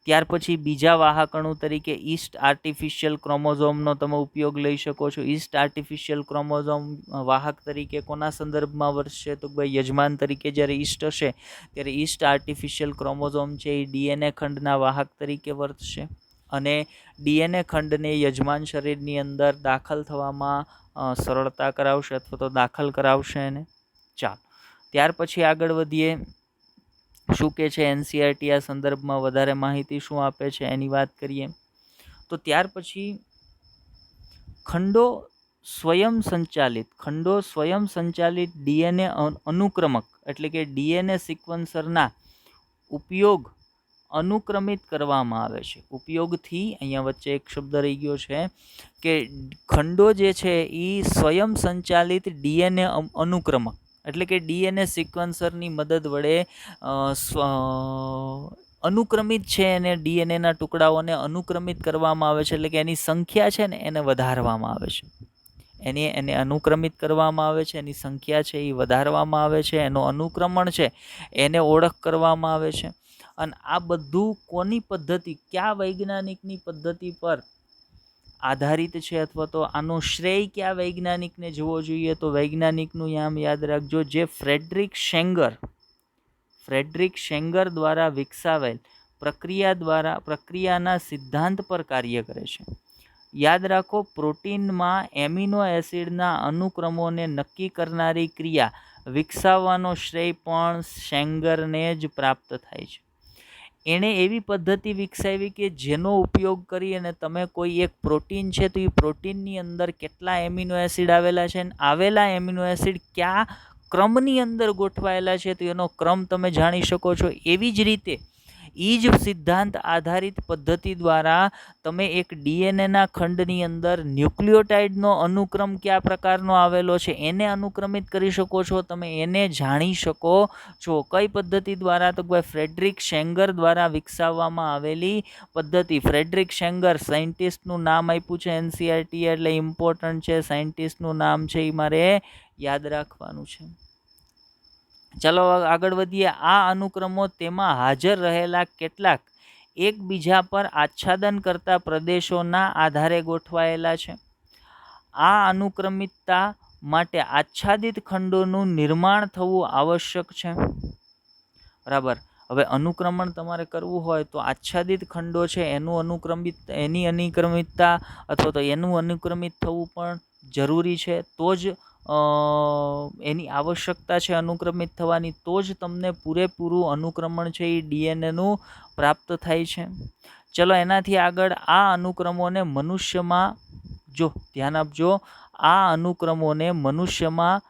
ત્યાર પછી બીજા વાહક અણુ તરીકે ઈસ્ટ આર્ટિફિશિયલ ક્રોમોઝોમનો તમે ઉપયોગ લઈ શકો છો. ઈસ્ટ આર્ટિફિશિયલ ક્રોમોઝોમ વાહક તરીકે કોના સંદર્ભમાં વર્તશે? તો ભાઈ યજમાન તરીકે જ્યારે ઈસ્ટ હશે ત્યારે ઈસ્ટ આર્ટિફિશિયલ ક્રોમોઝોમ છે એ ડીએનએ ખંડના વાહક તરીકે વર્તશે અને ડીએનએ ખંડને યજમાન શરીરની અંદર દાખલ થવામાં સરળતા કરાવશે અથવા તો દાખલ કરાવશે એને. ચાલો ત્યાર પછી આગળ વધીએ. શું કે છે એનસીઆરટી આ સંદર્ભમાં વધારે માહિતી શું આપે છે એની વાત કરીએ. તો ત્યાર પછી ખંડો સ્વયં સંચાલિત ડીએનએ અનુક્રમક એટલે કે ડીએનએ સિક્વન્સરના ઉપયોગ અનુક્રમિત કરવામાં આવે છે. ઉપયોગથી અહીંયા વચ્ચે એક શબ્દ રહી ગયો છે કે ખંડો જે છે એ સ્વયં સંચાલિત ડીએનએ અનુક્રમક એટલે કે ડીએનએ સિક્વન્સરની મદદ વડે અનુક્રમિત છે એને ડીએનએના ટુકડાઓને અનુક્રમિત કરવામાં આવે છે. એટલે કે એની સંખ્યા છે ને એને વધારવામાં આવે છે. એને અનુક્રમિત કરવામાં આવે છે, એની સંખ્યા છે એ વધારવામાં આવે છે, એનો અનુક્રમણ છે એને ઓળખ કરવામાં આવે છે. અને આ બધું કોની પદ્ધતિ, કયા વૈજ્ઞાનિકની પદ્ધતિ પર આધારિત છે અથવા તો આનો શ્રેય કયા વૈજ્ઞાનિકને જોવો જોઈએ? તો વૈજ્ઞાનિકનું નામ યાદ રાખજો, જે ફ્રેડરિક શેંગર દ્વારા વિકસાવેલ પ્રક્રિયાના સિદ્ધાંત પર કાર્ય કરે છે. યાદ રાખો, પ્રોટીનમાં એમિનો એસિડના અનુક્રમોને નક્કી કરનારી ક્રિયા વિકસાવવાનો શ્રેય પણ શેંગરને જ પ્રાપ્ત થાય છે. એણે એવી પદ્ધતિ વિકસાવી કે જેનો ઉપયોગ કરી અને તમે કોઈ એક પ્રોટીન છે તો એ પ્રોટીનની અંદર કેટલા એમિનો એસિડ આવેલા છે અને આવેલા એમિનો એસિડ કયા ક્રમની અંદર ગોઠવાયેલા છે તો એનો ક્રમ તમે જાણી શકો છો. એવી જ રીતે એ જ સિદ્ધાંત આધારિત પદ્ધતિ દ્વારા તમે એક ડીએનએના ખંડની અંદર ન્યુક્લિયોટાઇડનો અનુક્રમ કયા પ્રકારનો આવેલો છે એને અનુક્રમિત કરી શકો છો, તમે એને જાણી શકો છો. કઈ પદ્ધતિ દ્વારા? તો ભાઈ ફ્રેડરિક શેંગર દ્વારા વિકસાવવામાં આવેલી પદ્ધતિ. ફ્રેડરિક શેંગર સાયન્ટિસ્ટનું નામ આપ્યું છે એનસીઆરટી એટલે ઇમ્પોર્ટન્ટ છે. સાયન્ટિસ્ટનું નામ છે એ મારે યાદ રાખવાનું છે. ચાલો આગળ વધીએ. આ અનુક્રમો તેમાં હાજર રહેલા કેટલાક એકબીજા પર આચ્છાદન કરતા પ્રદેશોના આધારે ગોઠવાયેલા છે. આ અનુક્રમિતતા માટે આચ્છાદિત ખંડોનું નિર્માણ થવું આવશ્યક છે. બરાબર. હવે અનુક્રમણ તમારે કરવું હોય તો આચ્છાદિત ખંડો છે એની અનુક્રમિતતા અથવા તો એનું અનુક્રમિત થવું પણ જરૂરી છે. તો જ એની આવશ્યકતા છે અનુક્રમિત થવાની, તો જ તમને પૂરેપૂરું અનુક્રમણ છે એ ડીએનએનું પ્રાપ્ત થાય છે. ચલો એનાથી આગળ આ અનુક્રમોને મનુષ્યમાં, જો ધ્યાન આપજો, આ અનુક્રમોને મનુષ્યમાં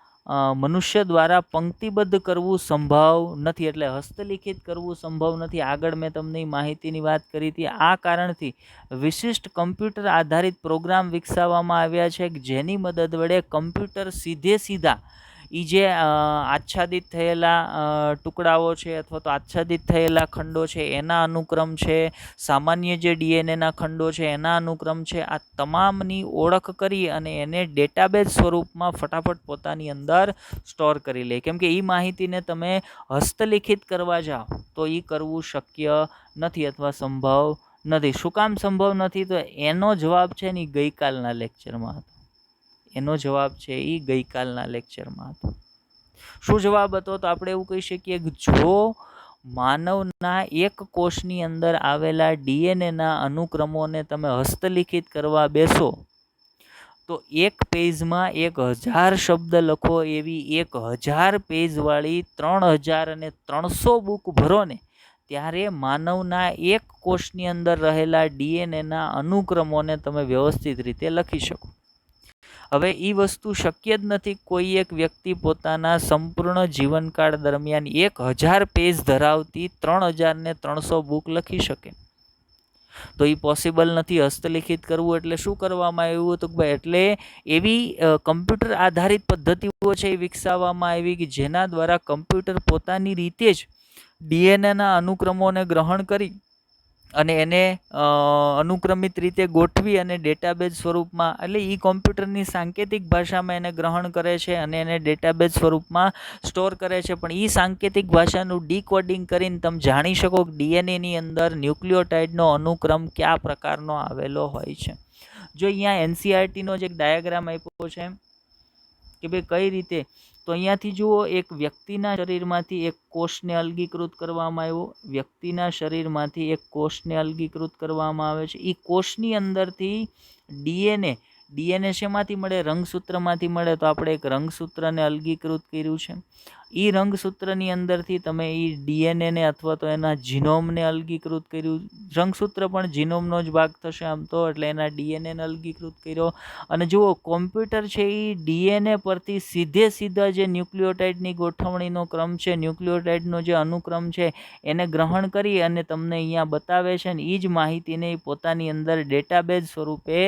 મનુષ્ય દ્વારા પંક્તિબદ્ધ કરવું સંભવ નથી, એટલે હસ્તલિખિત કરવું સંભવ નથી. આગળ મેં તમને માહિતીની વાત કરી હતી. આ કારણથી વિશિષ્ટ કમ્પ્યુટર આધારિત પ્રોગ્રામ વિકસાવવામાં આવ્યા છે, જેની મદદ વડે કમ્પ્યુટર સીધા એ જે આચ્છાદિત થયેલા ટુકડાઓ છે અથવા તો આચ્છાદિત થયેલા ખંડો છે એના અનુક્રમ છે, સામાન્ય જે ડીએનએના ખંડો છે એના અનુક્રમ છે, આ તમામની ઓળખ કરી અને એને ડેટાબેઝ સ્વરૂપમાં ફટાફટ પોતાની અંદર સ્ટોર કરી લે. કેમ કે એ માહિતીને તમે હસ્તલિખિત કરવા જાઓ તો એ કરવું શક્ય નથી અથવા સંભવ નથી. શું કામ સંભવ નથી? તો એનો જવાબ છે ને ગઈકાલના લેક્ચરમાં હતો. એનો જવાબ છે એ ગઈકાલના લેક્ચરમાં હતો. શું જવાબ હતો? તો આપણે એવું કહી શકીએ કે જો માનવના એક કોષની અંદર આવેલા ડીએનએના અનુક્રમોને તમે હસ્તલિખિત કરવા બેસો તો એક પેજમાં 1000 શબ્દ લખો એવી 1000 પેજવાળી 3300 બુક ભરો ને ત્યારે માનવના એક કોષની અંદર રહેલા ડીએનએના અનુક્રમોને તમે વ્યવસ્થિત રીતે લખી શકો. હવે એ વસ્તુ શક્ય જ નથી. કોઈ એક વ્યક્તિ પોતાના સંપૂર્ણ જીવનકાળ દરમિયાન 1000 પેજ ધરાવતી 3300 બુક લખી શકે, તો એ પોસિબલ નથી. હસ્તલિખિત કરવું એટલે શું કરવામાં આવ્યું હતું? એટલે એવી કમ્પ્યુટર આધારિત પદ્ધતિઓ છે એ વિકસાવવામાં આવી કે જેના દ્વારા કમ્પ્યુટર પોતાની રીતે જ ડીએનએના અનુક્રમોને ગ્રહણ કરી અને એને અનુક્રમિત રીતે ગોઠવી અને ડેટાબેઝ સ્વરૂપમાં, એટલે એ કોમ્પ્યુટરની સાંકેતિક ભાષામાં એને ગ્રહણ કરે છે અને એને ડેટાબેઝ સ્વરૂપમાં સ્ટોર કરે છે. પણ એ સાંકેતિક ભાષાનું ડીકોડિંગ કરીને તમે જાણી શકો કે ડીએનએની અંદર ન્યુક્લિયોટાઇડનો અનુક્રમ કયા પ્રકારનો આવેલો હોય છે. જો અહીંયા એનસીઆરટીનો જે એક ડાયાગ્રામ આપ્યો છે કે ભાઈ કઈ રીતે, તો અહીંયાથી જુઓ, એક વ્યક્તિના શરીરમાંથી એક કોષને અલગીકૃત કરવામાં આવ્યો. વ્યક્તિના શરીરમાંથી એક કોષને અલગીકૃત કરવામાં આવે છે. એ કોષની અંદરથી ડીએનએ શેમાંથી મળે? રંગસૂત્રમાંથી મળે. તો આપણે એક રંગસૂત્રને અલગીકૃત કર્યું છે. એ રંગસૂત્રની અંદરથી તમે એ ડીએનએને અથવા તો એના જીનોમને અલગીકૃત કર્યું. રંગસૂત્ર પણ જીનોમનો જ ભાગ થશે આમ તો, એટલે એના ડીએનએને અલગીકૃત કર્યો. અને જુઓ, કોમ્પ્યુટર છે એ ડીએનએ પરથી સીધા જે ન્યુક્લિયોટાઇડની ગોઠવણીનો ક્રમ છે, ન્યુક્લિયોટાઇડનો જે અનુક્રમ છે એને ગ્રહણ કરી અને તમને અહીંયા બતાવે છે. ને એ જ માહિતીને પોતાની અંદર ડેટાબેઝ સ્વરૂપે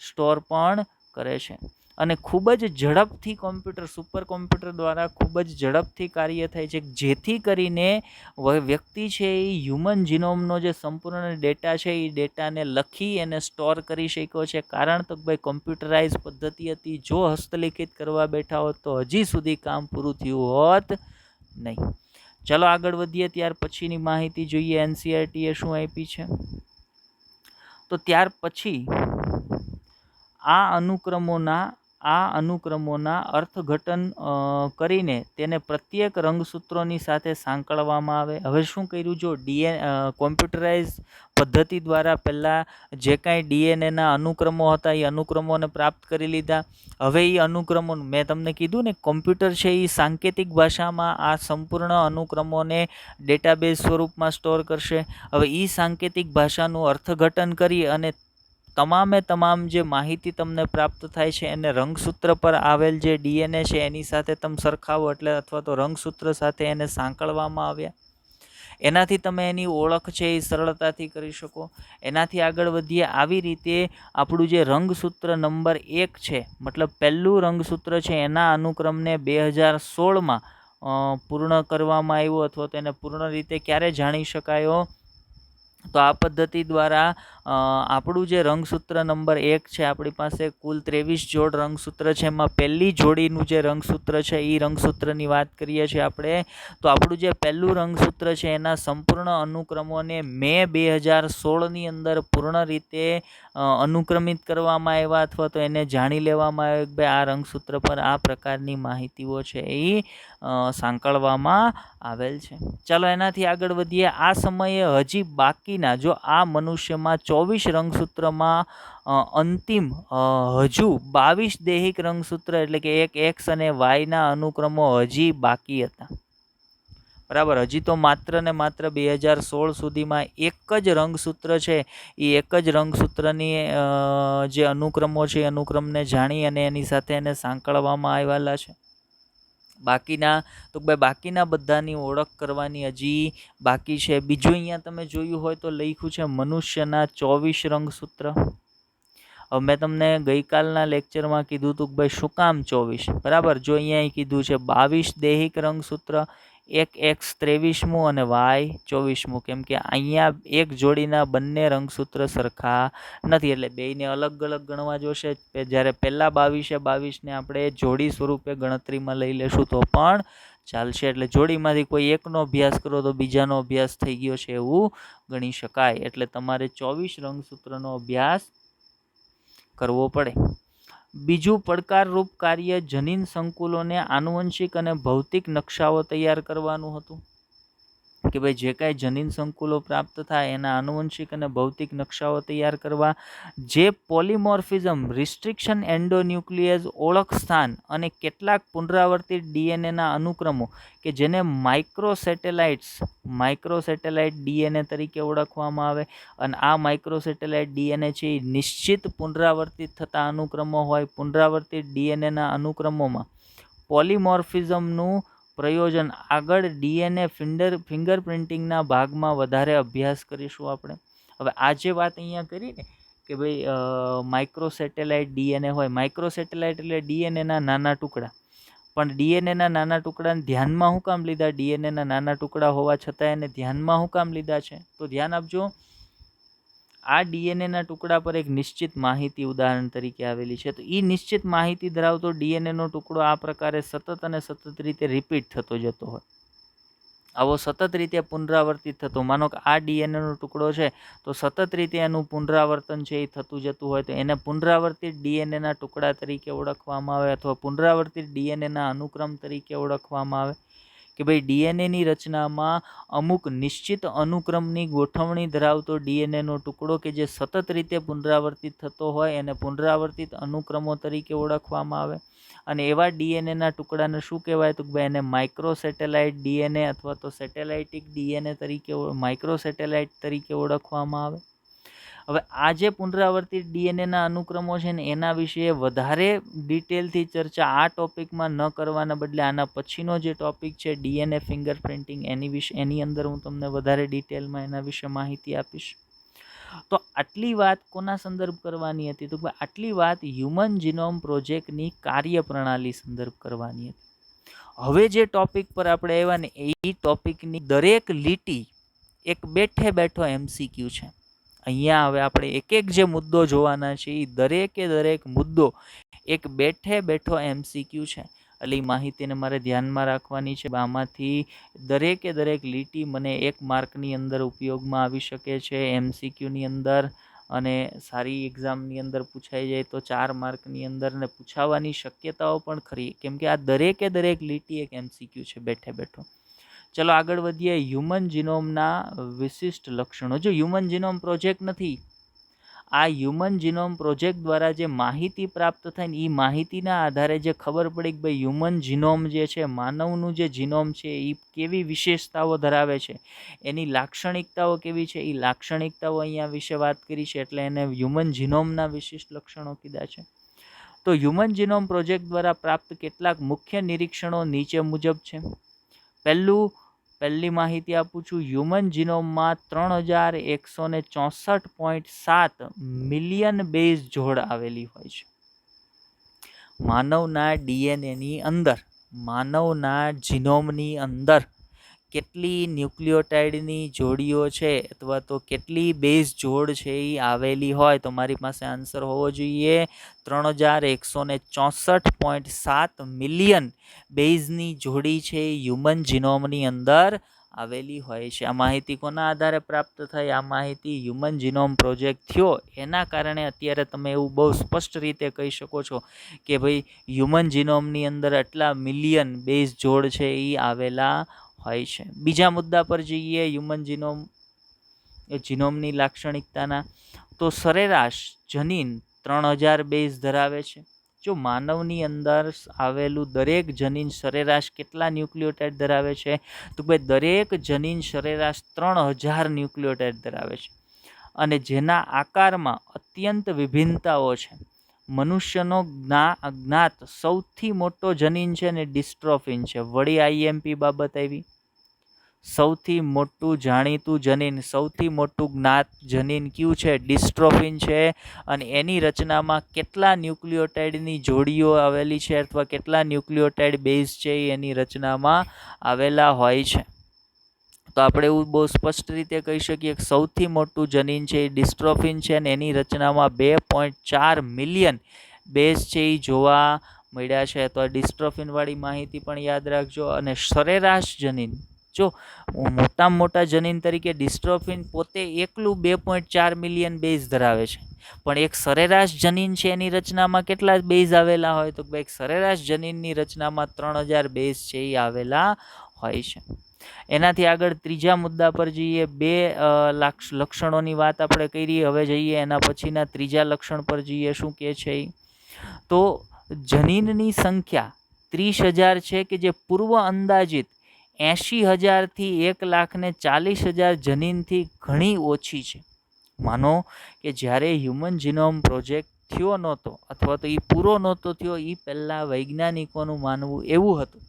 સ્ટોર પણ કરે છે. અને ખૂબ જ ઝડપથી કોમ્પ્યુટર, સુપર કોમ્પ્યુટર દ્વારા ખૂબ જ ઝડપથી કાર્ય થાય છે, જેથી કરીને વ્યક્તિ છે એ હ્યુમન જીનોમનો જે સંપૂર્ણ ડેટા છે એ ડેટાને લખી અને સ્ટોર કરી શક્યો છે. કારણ તો ભાઈ કોમ્પ્યુટરાઇઝ પદ્ધતિ હતી. જો હસ્તલિખિત કરવા બેઠા હોત તો હજી સુધી કામ પૂરું થયું હોત નહીં. ચાલો આગળ વધીએ. ત્યાર પછીની માહિતી જોઈએ એનસીઆરટીએ શું આપી છે. તો ત્યાર પછી આ અનુક્રમોના અર્થઘટન કરીને તેને પ્રત્યેક રંગસૂત્રોની સાથે સાંકળવામાં આવે. હવે શું કર્યું? જો કોમ્પ્યુટરાઇઝ પદ્ધતિ દ્વારા પહેલાં જે કાંઈ ડીએનએના અનુક્રમો હતા એ અનુક્રમોને પ્રાપ્ત કરી લીધા. હવે એ અનુક્રમો, મેં તમને કીધું ને, કોમ્પ્યુટર છે એ સાંકેતિક ભાષામાં આ સંપૂર્ણ અનુક્રમોને ડેટાબેઝ સ્વરૂપમાં સ્ટોર કરશે. હવે એ સાંકેતિક ભાષાનું અર્થઘટન કરી અને તમામ જે માહિતી તમને પ્રાપ્ત થાય છે એને રંગસૂત્ર પર આવેલ જે ડીએનએ છે એની સાથે તમે સરખાવો, એટલે અથવા તો રંગસૂત્ર સાથે એને સાંકળવામાં આવ્યા. એનાથી તમે એની ઓળખ છે એ સરળતાથી કરી શકો. એનાથી આગળ વધીએ. આવી રીતે આપણું જે રંગસૂત્ર નંબર 1 છે, મતલબ પહેલું રંગસૂત્ર છે, એના અનુક્રમને 2016માં પૂર્ણ કરવામાં આવ્યો, અથવા તો એને પૂર્ણ રીતે ક્યારે જાણી શકાયો? તો આ પદ્ધતિ દ્વારા આપણું જે રંગસૂત્ર નંબર 1 છે, આપણી પાસે કુલ 23 જોડ રંગસૂત્ર છે. એમાં પહેલી જોડીનું જે રંગસૂત્ર છે એ રંગસૂત્રની વાત કરીએ છીએ આપણે. તો આપણું જે પહેલું રંગસૂત્ર છે એના સંપૂર્ણ અનુક્રમોને મે 2016ની અંદર પૂર્ણ રીતે અનુક્રમિત કરવામાં આવ્યા, અથવા તો એને જાણી લેવામાં આવ્યું કે ભાઈ આ રંગસૂત્ર પર આ પ્રકારની માહિતીઓ છે એ સાંકળવામાં આવેલ છે. ચાલો એનાથી આગળ વધીએ. આ સમયે હજી બાકીના, જો આ મનુષ્યમાં 24 રંગસૂત્રમાં અંતિમ હજુ 22 દૈહિક રંગસૂત્ર, એટલે કે એક એક્સ અને વાયના અનુક્રમો હજી બાકી હતા. બરાબર. હજી તો માત્ર ને માત્ર 2016 સુધીમાં એક જ રંગસૂત્ર છે એ એક જ રંગસૂત્રની જે અનુક્રમો છે એ અનુક્રમને જાણી અને એની સાથે એને સાંકળવામાં આવેલા છે. બાકીના બધાની ઓળખ કરવાની હજી બાકી છે. બીજું અહીંયા તમે જોયું હોય તો લખ્યું છે મનુષ્યના 24 રંગસૂત્ર. હવે મેં તમને ગઈકાલના લેક્ચરમાં કીધું હતું કે ભાઈ શું કામ 24, બરાબર? જો અહીંયા કીધું છે 22 દૈહિક રંગસૂત્ર, એક X 23મું અને Y 24મું, કેમ કે અહીંયા એક જોડીના બંને રંગસૂત્ર સરખા નથી, એટલે બેયને અલગ અલગ ગણવા જોશે. જ્યારે પહેલા 22ને આપણે જોડી સ્વરૂપે ગણતરીમાં લઈ લેશું તો પણ ચાલશે. એટલે જોડીમાંથી કોઈ એકનો અભ્યાસ કરો તો બીજાનો અભ્યાસ થઈ ગયો છે એવું ગણી શકાય. એટલે તમારે 24 રંગસૂત્રનો અભ્યાસ કરવો પડે. બીજું પડકારરૂપ કાર્ય જનીન સંકુલોને આનુવંશિક અને ભૌતિક નકશાઓ તૈયાર કરવાનું હતું, કે ભાઈ જે કાંઈ જનીન સંકુલો પ્રાપ્ત થાય એના આનુવંશિક અને ભૌતિક નકશાઓ તૈયાર કરવા, જે પોલિમોર્ફિઝમ, રિસ્ટ્રિક્શન, એન્ડોન્યુક્લિયસ, ઓળખ સ્થાન અને કેટલાક પુનરાવર્તિત ડીએનએના અનુક્રમો કે જેને માઇક્રોસેટેલાઇટ ડીએનએ તરીકે ઓળખવામાં આવે, અને આ માઇક્રોસેટેલાઇટ ડીએનએ છે એ નિશ્ચિત પુનરાવર્તિત થતા અનુક્રમો હોય. પુનરાવર્તિત ડીએનએના અનુક્રમોમાં પોલિમોર્ફિઝમનું પ્રયોજન આગળ ડીએનએ ફિંગરપ્રિન્ટિંગના ભાગમાં વધારે અભ્યાસ કરીશું આપણે. હવે આ જે વાત અહીંયા કરી ને કે ભાઈ માઇક્રોસેટેલાઇટ ડીએનએ હોય, માઇક્રોસેટેલાઇટ એટલે ડીએનએના નાના ટુકડા, પણ ડીએનએના નાના ટુકડાને ધ્યાનમાં શું કામ લીધા? ડીએનએના નાના ટુકડા હોવા છતાં એને ધ્યાનમાં શું કામ લીધા છે? તો ધ્યાન આપજો, આ ડીએનએના ટુકડા પર એક નિશ્ચિત માહિતી ઉદાહરણ તરીકે આવેલી છે. તો એ નિશ્ચિત માહિતી ધરાવતો ડીએનએનો ટુકડો આ પ્રકારે સતત રીતે રિપીટ થતો જતો હોય, આવો સતત રીતે પુનરાવર્તિત થતો. માનો કે આ ડીએનએનો ટુકડો છે તો સતત રીતે એનું પુનરાવર્તન છે એ થતું જતું હોય તો એને પુનરાવર્તિત ડીએનએના ટુકડા તરીકે ઓળખવામાં આવે, અથવા પુનરાવર્તિત ડીએનએના અનુક્રમ તરીકે ઓળખવામાં આવે. કે ભાઈ ડીએનએની રચનામાં અમુક નિશ્ચિત અનુક્રમની ગોઠવણી ધરાવતો ડીએનએનો ટુકડો કે જે સતત રીતે પુનરાવર્તિત થતો હોય એને પુનરાવર્તિત અનુક્રમો તરીકે ઓળખવામાં આવે. અને એવા ડીએનએના ટુકડાને શું કહેવાય? તો ભાઈ એને માઇક્રોસેટેલાઇટ ડીએનએ અથવા તો સેટેલાઇટિક ડીએનએ તરીકે માઇક્રોસેટેલાઇટ તરીકે ઓળખવામાં આવે. હવે આ જે પુનરાવર્તિત ડીએનએના અનુક્રમો છે ને એના વિશે વધારે ડિટેલથી ચર્ચા આ ટોપિકમાં ન કરવાના બદલે આના પછીનો જે ટોપિક છે ડીએનએ ફિંગરપ્રિન્ટિંગ એની અંદર હું તમને વધારે ડિટેલમાં એના વિશે માહિતી આપીશ. તો આટલી વાત કોના સંદર્ભ કરવાની હતી? તો આટલી વાત હ્યુમન જીનોમ પ્રોજેક્ટની કાર્યપ્રણાલી સંદર્ભ કરવાની હતી. હવે જે ટોપિક પર આપણે આવ્યા ને એ ટોપિકની દરેક લીટી એક બેઠો MCQ છે. અહીંયા હવે આપણે એક જે મુદ્દો જોવાના છે એ દરેક મુદ્દો એક બેઠો MCQ છે. એટલે એ માહિતીને મારે ધ્યાનમાં રાખવાની છે. આમાંથી દરેક લીટી મને 1 માર્કની અંદર ઉપયોગમાં આવી શકે છે MCQની અંદર, અને સારી એક્ઝામની અંદર પૂછાઈ જાય તો 4 માર્કની અંદર, ને પૂછાવાની શક્યતાઓ પણ ખરી, કેમ કે આ દરેક લીટી એક MCQ છે બેઠો. ચલો આગળ વધીએ. હ્યુમન જીનોમના વિશિષ્ટ લક્ષણો. જો હ્યુમન જીનોમ પ્રોજેક્ટ નથી, આ હ્યુમન જીનોમ પ્રોજેક્ટ દ્વારા જે માહિતી પ્રાપ્ત થાય ને એ માહિતીના આધારે જે ખબર પડી કે ભાઈ હ્યુમન જીનોમ જે છે, માનવનું જે જીનોમ છે એ કેવી વિશેષતાઓ ધરાવે છે, એની લાક્ષણિકતાઓ કેવી છે, એ લાક્ષણિકતાઓ અહીંયા વિશે વાત કરી છે, એટલે એને હ્યુમન જીનોમના વિશિષ્ટ લક્ષણો કીધા છે. તો હ્યુમન જીનોમ પ્રોજેક્ટ દ્વારા પ્રાપ્ત કેટલાક મુખ્ય નિરીક્ષણો નીચે મુજબ છે. પહેલી માહિતી આપું છું. હ્યુમન જીનોમમાં 3164.7 મિલિયન બેઝ જોડ આવેલી હોય છે. માનવના ડીએનએની અંદર, માનવના જીનોમની અંદર કેટલી ન્યુક્લિયોટાઇડની જોડીઓ છે અથવા તો કેટલી બેઝ જોડ છે એ આવેલી હોય તો મારી પાસે આન્સર હોવો જોઈએ 3164.7 મિલિયન બેઝની જોડી છે એ હ્યુમન જીનોમની અંદર આવેલી હોય છે. આ માહિતી કોના આધારે પ્રાપ્ત થઈ? આ માહિતી હ્યુમન જીનોમ પ્રોજેક્ટ થયો એના કારણે અત્યારે તમે એવું બહુ સ્પષ્ટ રીતે કહી શકો છો કે ભાઈ હ્યુમન જીનોમની અંદર આટલા મિલિયન બેઝ જોડ છે એ આવેલા હોય છે. બીજા મુદ્દા પર જઈએ, હ્યુમન જીનોમની લાક્ષણિકતાના. તો સરેરાશ જનીન 3000 બેઝ ધરાવે છે. જો માનવની અંદર આવેલું દરેક જનીન સરેરાશ કેટલા ન્યુક્લિયોટાઇડ ધરાવે છે? તો ભાઈ દરેક જનીન સરેરાશ 3000 ન્યુક્લિયોટાઇડ ધરાવે છે, અને જેના આકારમાં અત્યંત વિભિન્નતાઓ છે. મનુષ્યનો જ્ઞાત સૌથી મોટો જનીન છે ને ડિસ્ટ્રોફિન છે. વળી IMP બાબત આવી. સૌથી મોટું જાણીતું જનીન, સૌથી મોટું જ્ઞાત જનીન કયું છે? ડિસ્ટ્રોફિન છે. અને એની રચનામાં કેટલા ન્યુક્લિયોટાઇડની જોડીઓ આવેલી છે અથવા કેટલા ન્યુક્લિયોટાઇડ બેઝ છે એની રચનામાં આવેલા હોય છે. તો આપણે એવું બહુ સ્પષ્ટ રીતે કહી શકીએ કે સૌથી મોટું જનીન છે એ ડિસ્ટ્રોફિન છે અને એની રચનામાં 2.4 મિલિયન બેઝ છે એ જોવા મળ્યા છે. તો આ ડિસ્ટ્રોફિનવાળી માહિતી પણ યાદ રાખજો. અને સરેરાશ જનીન, જો મોટામાં મોટા જનીન તરીકે ડિસ્ટ્રોફિન પોતે એકલું 2.4 મિલિયન બેઝ ધરાવે છે, પણ એક સરેરાશ જનીન છે એની રચનામાં કેટલા બેઝ આવેલા હોય? તો એક સરેરાશ જનીનની રચનામાં 3000 બેઝ છે એ આવેલા હોય છે. એનાથી આગળ ત્રીજા મુદ્દા પર જઈએ. 2 લક્ષણોની વાત આપણે કરી. હવે જઈએ એના પછીના ત્રીજા લક્ષણ પર જઈએ. શું કહે છે? તો જનીનની સંખ્યા 30,000 છે કે જે પૂર્વ અંદાજિત 80,000 થી 1,40,000 જનીનથી ઘણી ઓછી છે. માનો કે જ્યારે હ્યુમન જીનોમ પ્રોજેક્ટ થયો નહોતો અથવા તો એ પૂરો નહોતો થયો, એ પહેલાં વૈજ્ઞાનિકોનું માનવું એવું હતું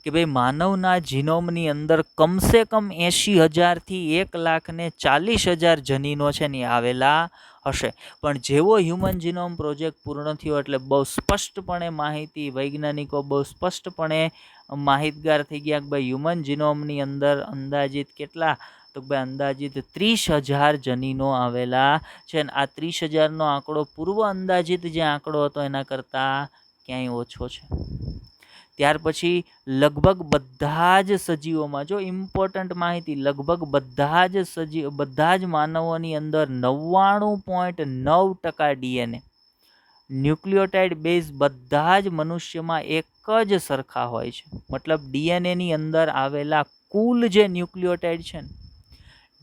કે ભાઈ માનવના જીનોમની અંદર કમસે કમ 80,000 થી 1,40,000 જનીનો છે ને આવેલા હશે. પણ જેવો હ્યુમન જીનોમ પ્રોજેક્ટ પૂર્ણ થયો એટલે બહુ સ્પષ્ટપણે માહિતી, વૈજ્ઞાનિકો બહુ સ્પષ્ટપણે માહિતગાર થઈ ગયા કે ભાઈ હ્યુમન જીનોમની અંદર અંદાજિત કેટલા? તો ભાઈ અંદાજિત 30,000 જનીનો આવેલા છે. અને આ 30,000નો આંકડો પૂર્વ અંદાજિત જે આંકડો હતો એના કરતાં ક્યાંય ઓછો છે. ત્યાર પછી લગભગ બધા જ સજીવોમાં, જો ઇમ્પોર્ટન્ટ માહિતી, લગભગ બધા જ માનવોની અંદર 99.9% DNA ન્યુક્લિયોટાઇડ બેઝ બધા જ મનુષ્યમાં એક જ સરખા હોય છે. મતલબ DNAની અંદર આવેલા કુલ જે ન્યુક્લિયોટાઇડ છે ને,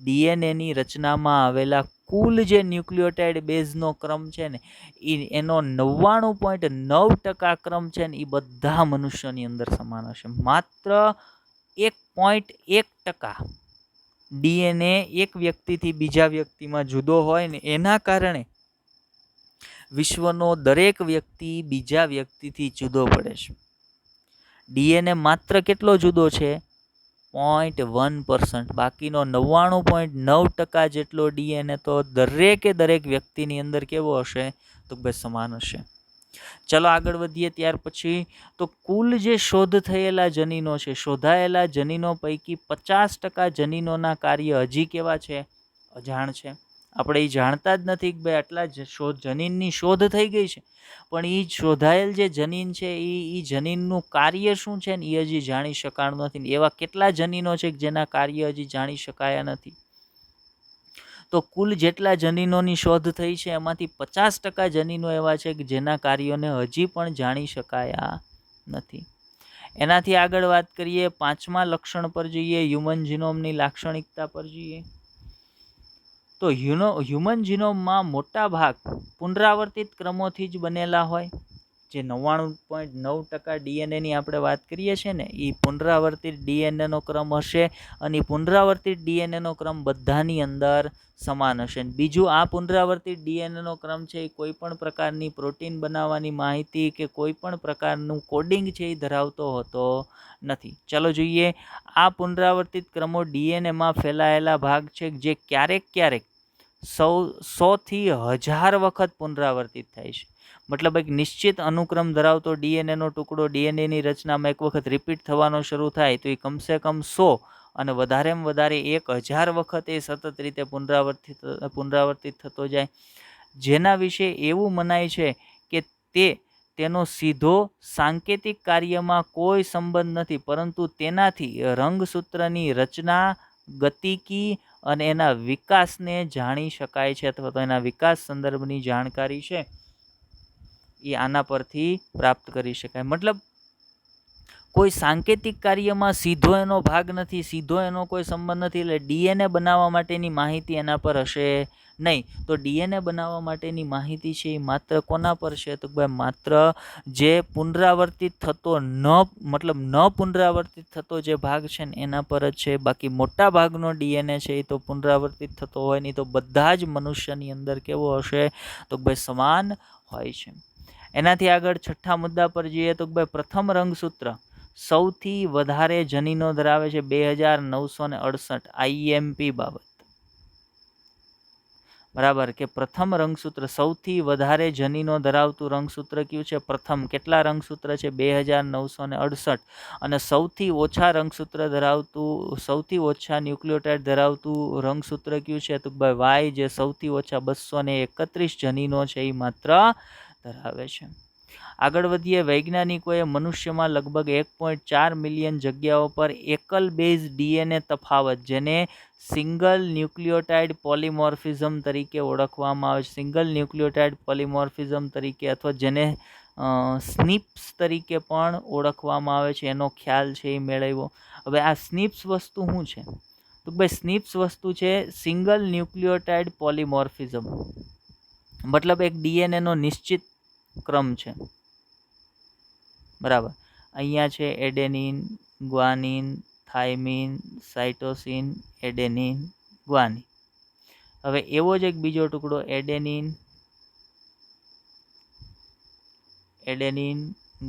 DNAની રચનામાં આવેલા કુલ જે ન્યુક્લિયોટાઇડ બેઝનો ક્રમ છે ને એનો 99.9% ક્રમ છે ને એ બધા મનુષ્યોની અંદર સમાન હશે. માત્ર 1.1% DNA એક વ્યક્તિથી બીજા વ્યક્તિમાં જુદો હોય ને એના કારણે વિશ્વનો દરેક વ્યક્તિ બીજા વ્યક્તિથી જુદો પડે છે. DNA માત્ર કેટલો જુદો છે? 0.1%. બાકીનો 99.9% જેટલો DNA તો દરેક વ્યક્તિની અંદર કેવો હશે? તો બસ સમાન હશે. ચલો આગળ વધીએ. ત્યાર પછી તો કુલ જે શોધ થયેલા જનીનો છે, શોધાયેલા જનીનો પૈકી 50% જનીનોના કાર્ય હજી કેવા છે? અજાણ છે. આપણે એ જાણતા જ નથી કે ભાઈ આટલા જનીનની શોધ થઈ ગઈ છે, પણ એ શોધાયેલ જે જનીન છે એ જનીનનું કાર્ય શું છે ને એ હજી જાણી શકાયું નથી. એવા કેટલા જનીનો છે કે જેના કાર્ય હજી જાણી શકાયા નથી? તો કુલ જેટલા જનીનોની શોધ થઈ છે એમાંથી 50% જનીનો એવા છે કે જેના કાર્યોને હજી પણ જાણી શકાયા નથી. એનાથી આગળ વાત કરીએ, 5મા લક્ષણ પર જઈએ, હ્યુમન જીનોમની લાક્ષણિકતા પર જઈએ. તો હ્યુમન જીનોમમાં મોટા ભાગ પુનરાવર્તિત ક્રમોથી જ બનેલા હોય. જે 99.9% DNAની આપણે વાત કરીએ છીએ ને એ પુનરાવર્તિત DNAનો ક્રમ હશે. અને પુનરાવર્તિત DNAનો ક્રમ બધાની અંદર સમાન હશે. બીજું, આ પુનરાવર્તિત DNAનો ક્રમ છે એ કોઈ પણ પ્રકારની પ્રોટીન બનાવવાની માહિતી કે કોઈ પણ પ્રકારનું કોડિંગ છે એ ધરાવતો હોતો નથી. ચાલો જોઈએ. આ પુનરાવર્તિત ક્રમો DNAમાં ફેલાયેલા ભાગ છે જે ક્યારેક 100 થી 1000 વખત પુનરાવર્તિત થાય છે. મતલબ એક નિશ્ચિત અનુક્રમ ધરાવતો DNAનો ટુકડો DNAની રચનામાં એક વખત રિપીટ થવાનો શરૂ થાય તો એ કમસે કમ 100 અને વધારેમાં વધારે 1000 વખત એ સતત રીતે પુનરાવર્તિત થતો જાય. જેના વિશે એવું મનાય છે કે તેનો સીધો સાંકેતિક કાર્યમાં કોઈ સંબંધ નથી, પરંતુ તેનાથી રંગસૂત્રની રચના, ગતિકી અને એના વિકાસને જાણી શકાય છે, અથવા તો એના વિકાસ સંદર્ભની જાણકારી છે એ આના પરથી પ્રાપ્ત કરી શકાય. મતલબ કોઈ સાંકેતિક કાર્યમાં સીધો એનો ભાગ નથી, સીધો એનો કોઈ સંબંધ નથી, એટલે DNA બનાવવા માટેની માહિતી એના પર હશે નહીં. તો ડીએનએ બનાવવા માટેની માહિતી છે એ માત્ર કોના પર છે? તો ભાઈ માત્ર જે પુનરાવર્તિત થતો ન પુનરાવર્તિત થતો જે ભાગ છે ને એના પર જ છે. બાકી મોટા ભાગનો ડીએનએ છે એ તો પુનરાવર્તિત થતો હોય નહીં. તો બધા જ મનુષ્યની અંદર કેવો હશે? તો ભાઈ સમાન હોય છે. એનાથી આગળ છઠ્ઠા મુદ્દા પર જઈએ તો ભાઈ પ્રથમ રંગસૂત્ર સૌથી વધારે જનીનો ધરાવે છે 2968 આઈએમપી બાબત. બરાબર કે પ્રથમ રંગસૂત્ર સૌથી વધારે જનીનો ધરાવતું રંગસૂત્ર કયું છે? પ્રથમ. કેટલા રંગસૂત્ર છે? 2968. અને સૌથી ઓછા રંગસૂત્ર ધરાવતું સૌથી ઓછા ન્યુક્લિયોટાઇડ ધરાવતું રંગસૂત્ર કયું છે? તો ભાઈ વાય, જે સૌથી ઓછા 231 જનીનો છે એ માત્ર ધરાવે છે. આગળ વધીએ. વૈજ્ઞાનિકોએ મનુષ્યમાં લગભગ 1.4 મિલિયન જગ્યાઓ પર એકલ બેઝ ડીએનએ તફાવત, જેને સિંગલ ન્યુક્લિયોટાઇડ પોલિમોર્ફિઝમ તરીકે ઓળખવામાં આવે છે. સિંગલ ન્યુક્લિયોટાઇડ પોલિમોર્ફિઝમ તરીકે અથવા જેને સ્નીપ્સ તરીકે પણ ઓળખવામાં આવે છે, એનો ખ્યાલ છે એ મેળવ્યો. હવે આ સ્નીપ્સ વસ્તુ શું છે? તો ભાઈ સ્નીપ્સ વસ્તુ છે સિંગલ ન્યુક્લિયોટાઇડ પોલિમોર્ફિઝમ. મતલબ એક ડીએનએ નો નિશ્ચિત ક્રમ છે. બરાબર. અહીંયા છે adenine, guanine, thiamine, cytosine, adenine, guanine. હવે એવો જ એક બીજો ટુકડો adenine,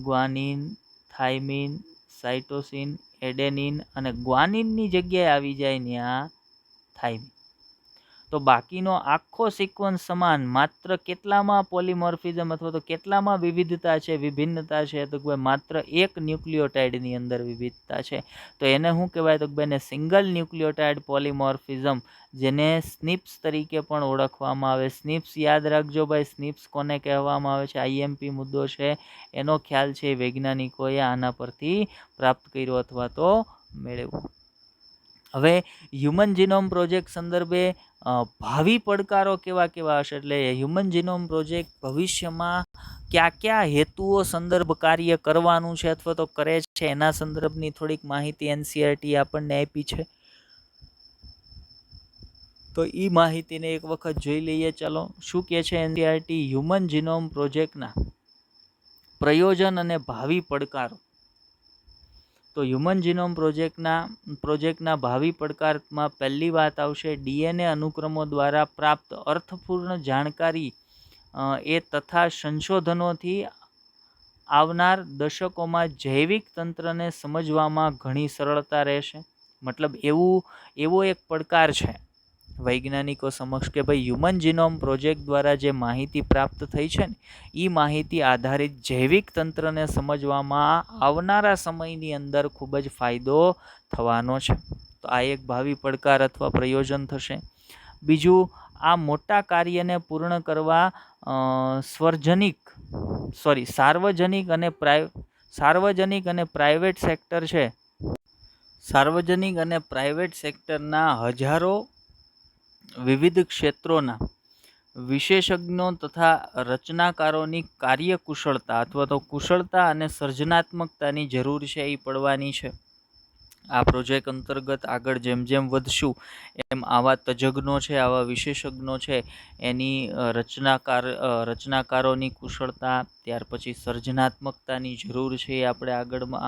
guanine, thiamine, cytosine, adenine અને ગ્વાનિનની જગ્યાએ આવી જાય ત્યાં થાઇમિન. તો બાકીનો આખો સિક્વન્સ સમાન, માત્ર કેટલામાં પોલિમોર્ફિઝમ અથવા તો કેટલામાં વિવિધતા છે, વિભિન્નતા છે? તો ભાઈ માત્ર એક ન્યુક્લિયોટાઇડની અંદર વિવિધતા છે. તો એને શું કહેવાય? તો ભાઈ એને સિંગલ ન્યુક્લિયોટાઇડ પોલિમોર્ફિઝમ, જેને સ્નીપ્સ તરીકે પણ ઓળખવામાં આવે. સ્નીપ્સ યાદ રાખજો ભાઈ, સ્નીપ્સ કોને કહેવામાં આવે છે? આઈએમપી મુદ્દો છે, એનો ખ્યાલ છે વૈજ્ઞાનિકોએ આના પરથી પ્રાપ્ત કર્યો અથવા તો મેળવ્યો. હવે હ્યુમન જીનોમ પ્રોજેક્ટ સંદર્ભે ભાવિ પડકારો કેવા કેવા હશે? એટલે હ્યુમન જીનોમ પ્રોજેક્ટ ભવિષ્યમાં કયા હેતુઓ સંદર્ભ કાર્ય કરવાનું છે અથવા તો કરે છે, એના સંદર્ભની થોડીક માહિતી એનસીઈઆરટી આપણને આપી છે. તો એ માહિતીને એક વખત જોઈ લઈએ. ચાલો, શું કહે છે એનસીઈઆરટી હ્યુમન જીનોમ પ્રોજેક્ટના પ્રયોજન અને ભાવિ પડકારો? તો હ્યુમન જીનોમ પ્રોજેક્ટના ભાવિ પડકારમાં પહેલી વાત આવશે ડીએનએ અનુક્રમો દ્વારા પ્રાપ્ત અર્થપૂર્ણ જાણકારી એ તથા સંશોધનોથી આવનાર દશકોમાં જૈવિક તંત્રને સમજવામાં ઘણી સરળતા રહેશે. મતલબ એવો એક પડકાર છે વૈજ્ઞાનિકો સમક્ષ કે ભાઈ હ્યુમન જીનોમ પ્રોજેક્ટ દ્વારા જે માહિતી પ્રાપ્ત થઈ છે ને એ માહિતી આધારિત જૈવિક તંત્રને સમજવામાં આવનારા સમયની અંદર ખૂબ જ ફાયદો થવાનો છે. તો આ એક ભાવિ પડકાર અથવા પ્રયોજન થશે. બીજું, આ મોટા કાર્યને પૂર્ણ કરવા સાર્વજનિક અને પ્રાઇવેટ સેક્ટર છે. સાર્વજનિક અને પ્રાઇવેટ સેક્ટરના હજારો વિવિધ ક્ષેત્રોના વિશેષજ્ઞો તથા રચનાકારોની કાર્યકુશળતા અથવા તો કુશળતા અને સર્જનાત્મકતાની જરૂર છે એ પડવાની છે. આ પ્રોજેક્ટ અંતર્ગત આગળ જેમ જેમ વધશું એમ આવા તજજ્ઞો છે, આવા વિશેષજ્ઞો છે, એની રચનાકારોની કુશળતા, ત્યાર પછી સર્જનાત્મકતાની જરૂર છે એ આપણે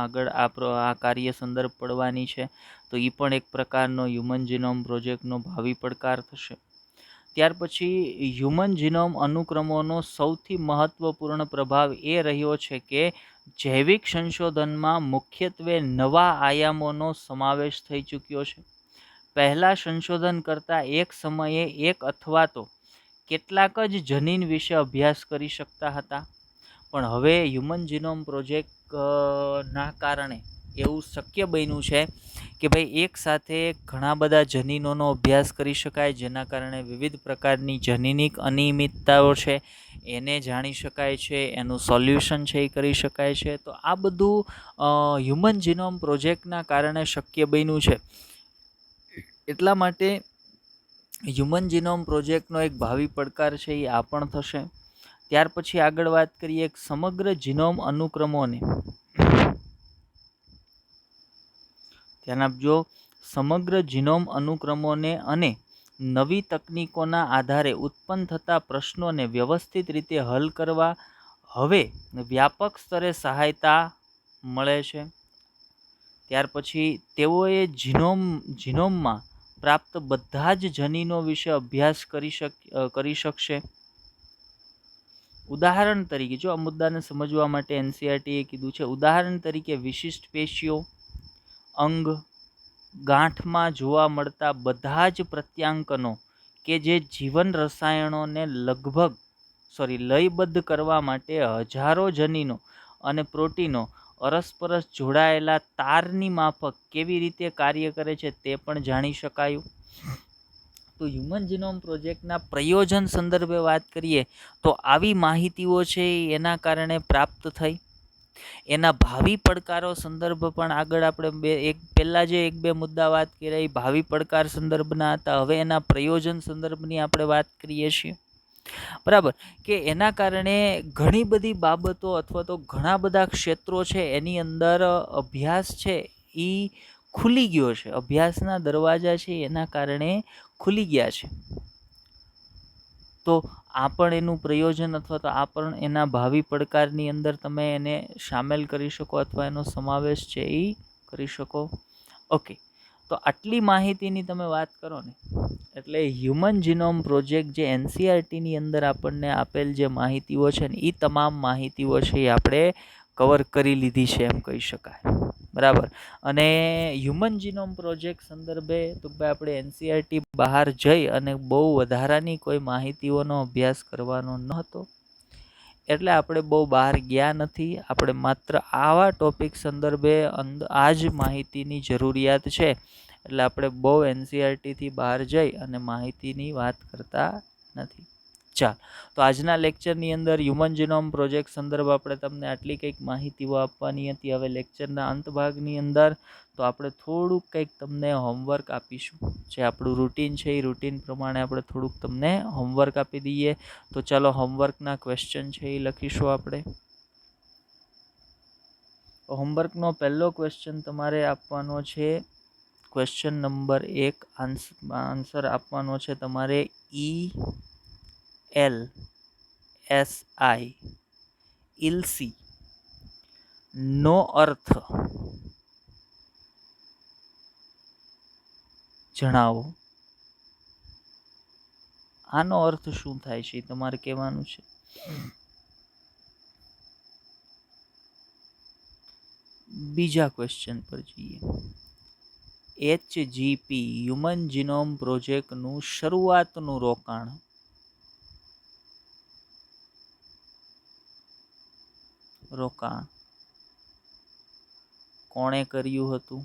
આગળ આ કાર્ય સંદર્ભ પડવાની છે. તો એ પણ એક પ્રકારનો હ્યુમન જીનોમ પ્રોજેક્ટનો ભાવિ પડકાર થશે. ત્યાર પછી હ્યુમન જીનોમ અનુક્રમોનો સૌથી મહત્વપૂર્ણ પ્રભાવ એ રહ્યો છે કે જૈવિક સંશોધનમાં મુખ્યત્વે નવા આયામોનો સમાવેશ થઈ ચૂક્યો છે. પહેલા સંશોધન કરતા એક સમયે એક અથવા તો કેટલાક જ જનીન વિશે અભ્યાસ કરી શકતા હતા, પણ હવે હ્યુમન જીનોમ પ્રોજેક્ટના કારણે એવું શક્ય બન્યું છે કે ભાઈ એક સાથે ઘણા બધા જનીનોનો અભ્યાસ કરી શકાય, જેના કારણે વિવિધ પ્રકારની જનીનિક અનિયમિતતાઓ છે એને જાણી શકાય છે, એનું સોલ્યુશન છે એ કરી શકાય છે. તો આ બધું હ્યુમન જીનોમ પ્રોજેક્ટના કારણે શક્ય બન્યું છે. એટલા માટે હ્યુમન જીનોમ પ્રોજેક્ટનો એક ભાવિ પડકાર છે એ આ પણ થશે. ત્યાર પછી આગળ વાત કરીએ સમગ્ર જીનોમ અનુક્રમોને. ધ્યાન આપજો, સમગ્ર જીનોમ અનુક્રમોને અને નવી તકનીકોના આધારે ઉત્પન્ન થતા પ્રશ્નોને વ્યવસ્થિત રીતે હલ કરવા હવે વ્યાપક સ્તરે સહાયતા મળે છે. ત્યાર પછી તેઓએ જીનોમમાં પ્રાપ્ત બધા જ જનીનો વિશે અભ્યાસ કરી શકશે. ઉદાહરણ તરીકે, જો આ મુદ્દાને સમજવા માટે એનસીઈઆરટીએ કીધું છે, ઉદાહરણ તરીકે વિશિષ્ટ પેશીઓ, અંગ, ગાંઠમાં જોવા મળતા બધા જ પ્રત્યાંકનો કે જે જીવન રસાયણોને લયબદ્ધ કરવા માટે હજારો જનીનો અને પ્રોટીનો અરસપરસ જોડાયેલા તારની માફક કેવી રીતે કાર્ય કરે છે તે પણ જાણી શકાયું. તો હ્યુમન જીનોમ પ્રોજેક્ટના પ્રયોજન સંદર્ભે વાત કરીએ તો આવી માહિતીઓ છે એના કારણે પ્રાપ્ત થઈ. એના ભાવિ પડકારો સંદર્ભ પણ આગળ આપણે પહેલા જે એક બે મુદ્દા વાત કરી એ ભાવિ પડકાર સંદર્ભના હતા. હવે એના પ્રયોજન સંદર્ભની આપણે વાત કરીએ છીએ. બરાબર, કે એના કારણે ઘણી બધી બાબતો અથવા તો ઘણા બધા ક્ષેત્રો છે એની અંદર અભ્યાસ છે એ ખુલી ગયો છે. અભ્યાસના દરવાજા છે એના કારણે ખુલી ગયા છે. તો આ પણ એનું પ્રયોજન અથવા તો આ પણ એના ભાવિ પડકારની અંદર તમે એને સામેલ કરી શકો અથવા એનો સમાવેશ છે એ કરી શકો. ઓકે, તો આટલી માહિતીની તમે વાત કરો ને એટલે હ્યુમન જીનોમ પ્રોજેક્ટ જે એનસીઈઆરટીની અંદર આપણને આપેલ જે માહિતીઓ છે ને એ તમામ માહિતીઓ છે એ આપણે કવર કરી લીધી છે એમ કહી શકાય. બરાબર, અને હ્યુમન જીનોમ પ્રોજેક્ટ સંદર્ભે તો ભાઈ આપણે એનસીઈઆરટી બહાર જઈ અને બહુ વધારાની કોઈ માહિતીઓનો અભ્યાસ કરવાનો ન હતો એટલે આપણે બહુ બહાર ગયા નથી. આપણે માત્ર આવા ટોપિક સંદર્ભે આ જ માહિતીની જરૂરિયાત છે એટલે આપણે બહુ એનસીઈઆરટીથી બહાર જઈ અને માહિતીની વાત કરતા નથી. ચાલ, તો આજના લેક્ચરની અંદર હ્યુમન જીનોમ પ્રોજેક્ટ સંદર્ભ આપણે તમને આટલી કંઈક માહિતીઓ આપવાની હતી. હવે લેક્ચરના અંત ભાગની અંદર તો આપણે થોડુંક કંઈક તમને હોમવર્ક આપીશું. જે આપણું રૂટીન છે એ રૂટીન પ્રમાણે આપણે થોડુંક તમને હોમવર્ક આપી દઈએ. તો ચાલો હોમવર્કના ક્વેશ્ચન છે એ લખીશું આપણે. હોમવર્કનો પહેલો ક્વેશ્ચન તમારે આપવાનો છે. ક્વેશ્ચન નંબર 1 આન્સર આપવાનો છે તમારે ઇલસી નો અર્થ જણાવો. આનો અર્થ શું થાય છે તમારે કહેવાનું છે. બીજા ક્વેશ્ચન પર જઈએ. HGP હ્યુમન જીનોમ પ્રોજેક્ટનું શરૂઆતનું રોકાણ કોણે કર્યું હતું?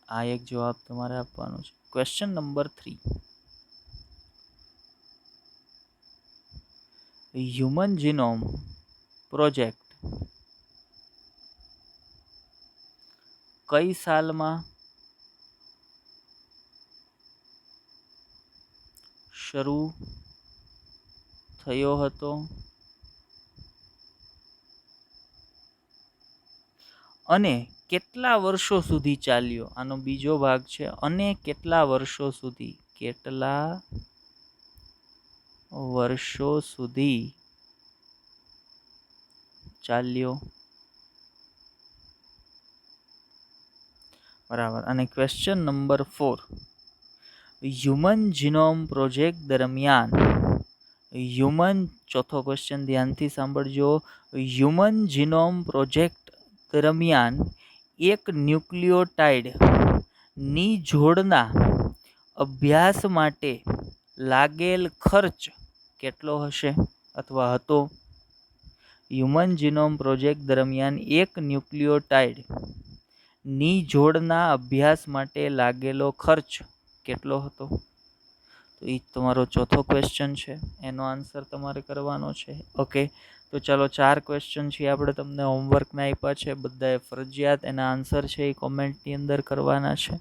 આ એક જવાબ તમારે આપવાનો છે. Question number 3, human genome project કઈ સાલમાં શરૂ થયો હતો અને કેટલા વર્ષો સુધી ચાલ્યો? આનો બીજો ભાગ છે, અને કેટલા વર્ષો સુધી ચાલ્યો? બરાબર. અને question number 4, human genome project દરમિયાન ચોથો ક્વેશ્ચન ધ્યાનથી સાંભળજો. હ્યુમન જીનોમ પ્રોજેક્ટ દરમિયાન એક ન્યુક્લિયોટાઇડ ની જોડના અભ્યાસ માટે લાગેલ ખર્ચ કેટલો હશે અથવા હતો? હ્યુમન જીનોમ પ્રોજેક્ટ દરમિયાન એક ન્યુક્લિયોટાઇડ ની જોડના અભ્યાસ માટે લાગેલો ખર્ચ કેટલો હતો? તો એ તમારો ચોથો ક્વેશ્ચન છે, એનો આન્સર તમારે કરવાનો છે. ઓકે, તો ચાલો 4 ક્વેશ્ચન છે આપણે તમને હોમવર્કના આપ્યા છે. બધાએ ફરજિયાત એના આન્સર છે એ કોમેન્ટની અંદર કરવાના છે.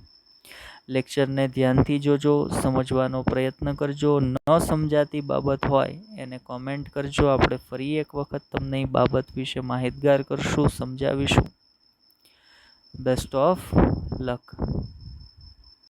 લેક્ચરને ધ્યાનથી જોજો, સમજવાનો પ્રયત્ન કરજો. ન સમજાતી બાબત હોય એને કોમેન્ટ કરજો. આપણે ફરી એક વખત તમને એ બાબત વિશે માહિતગાર કરશું, સમજાવીશું. Best of luck.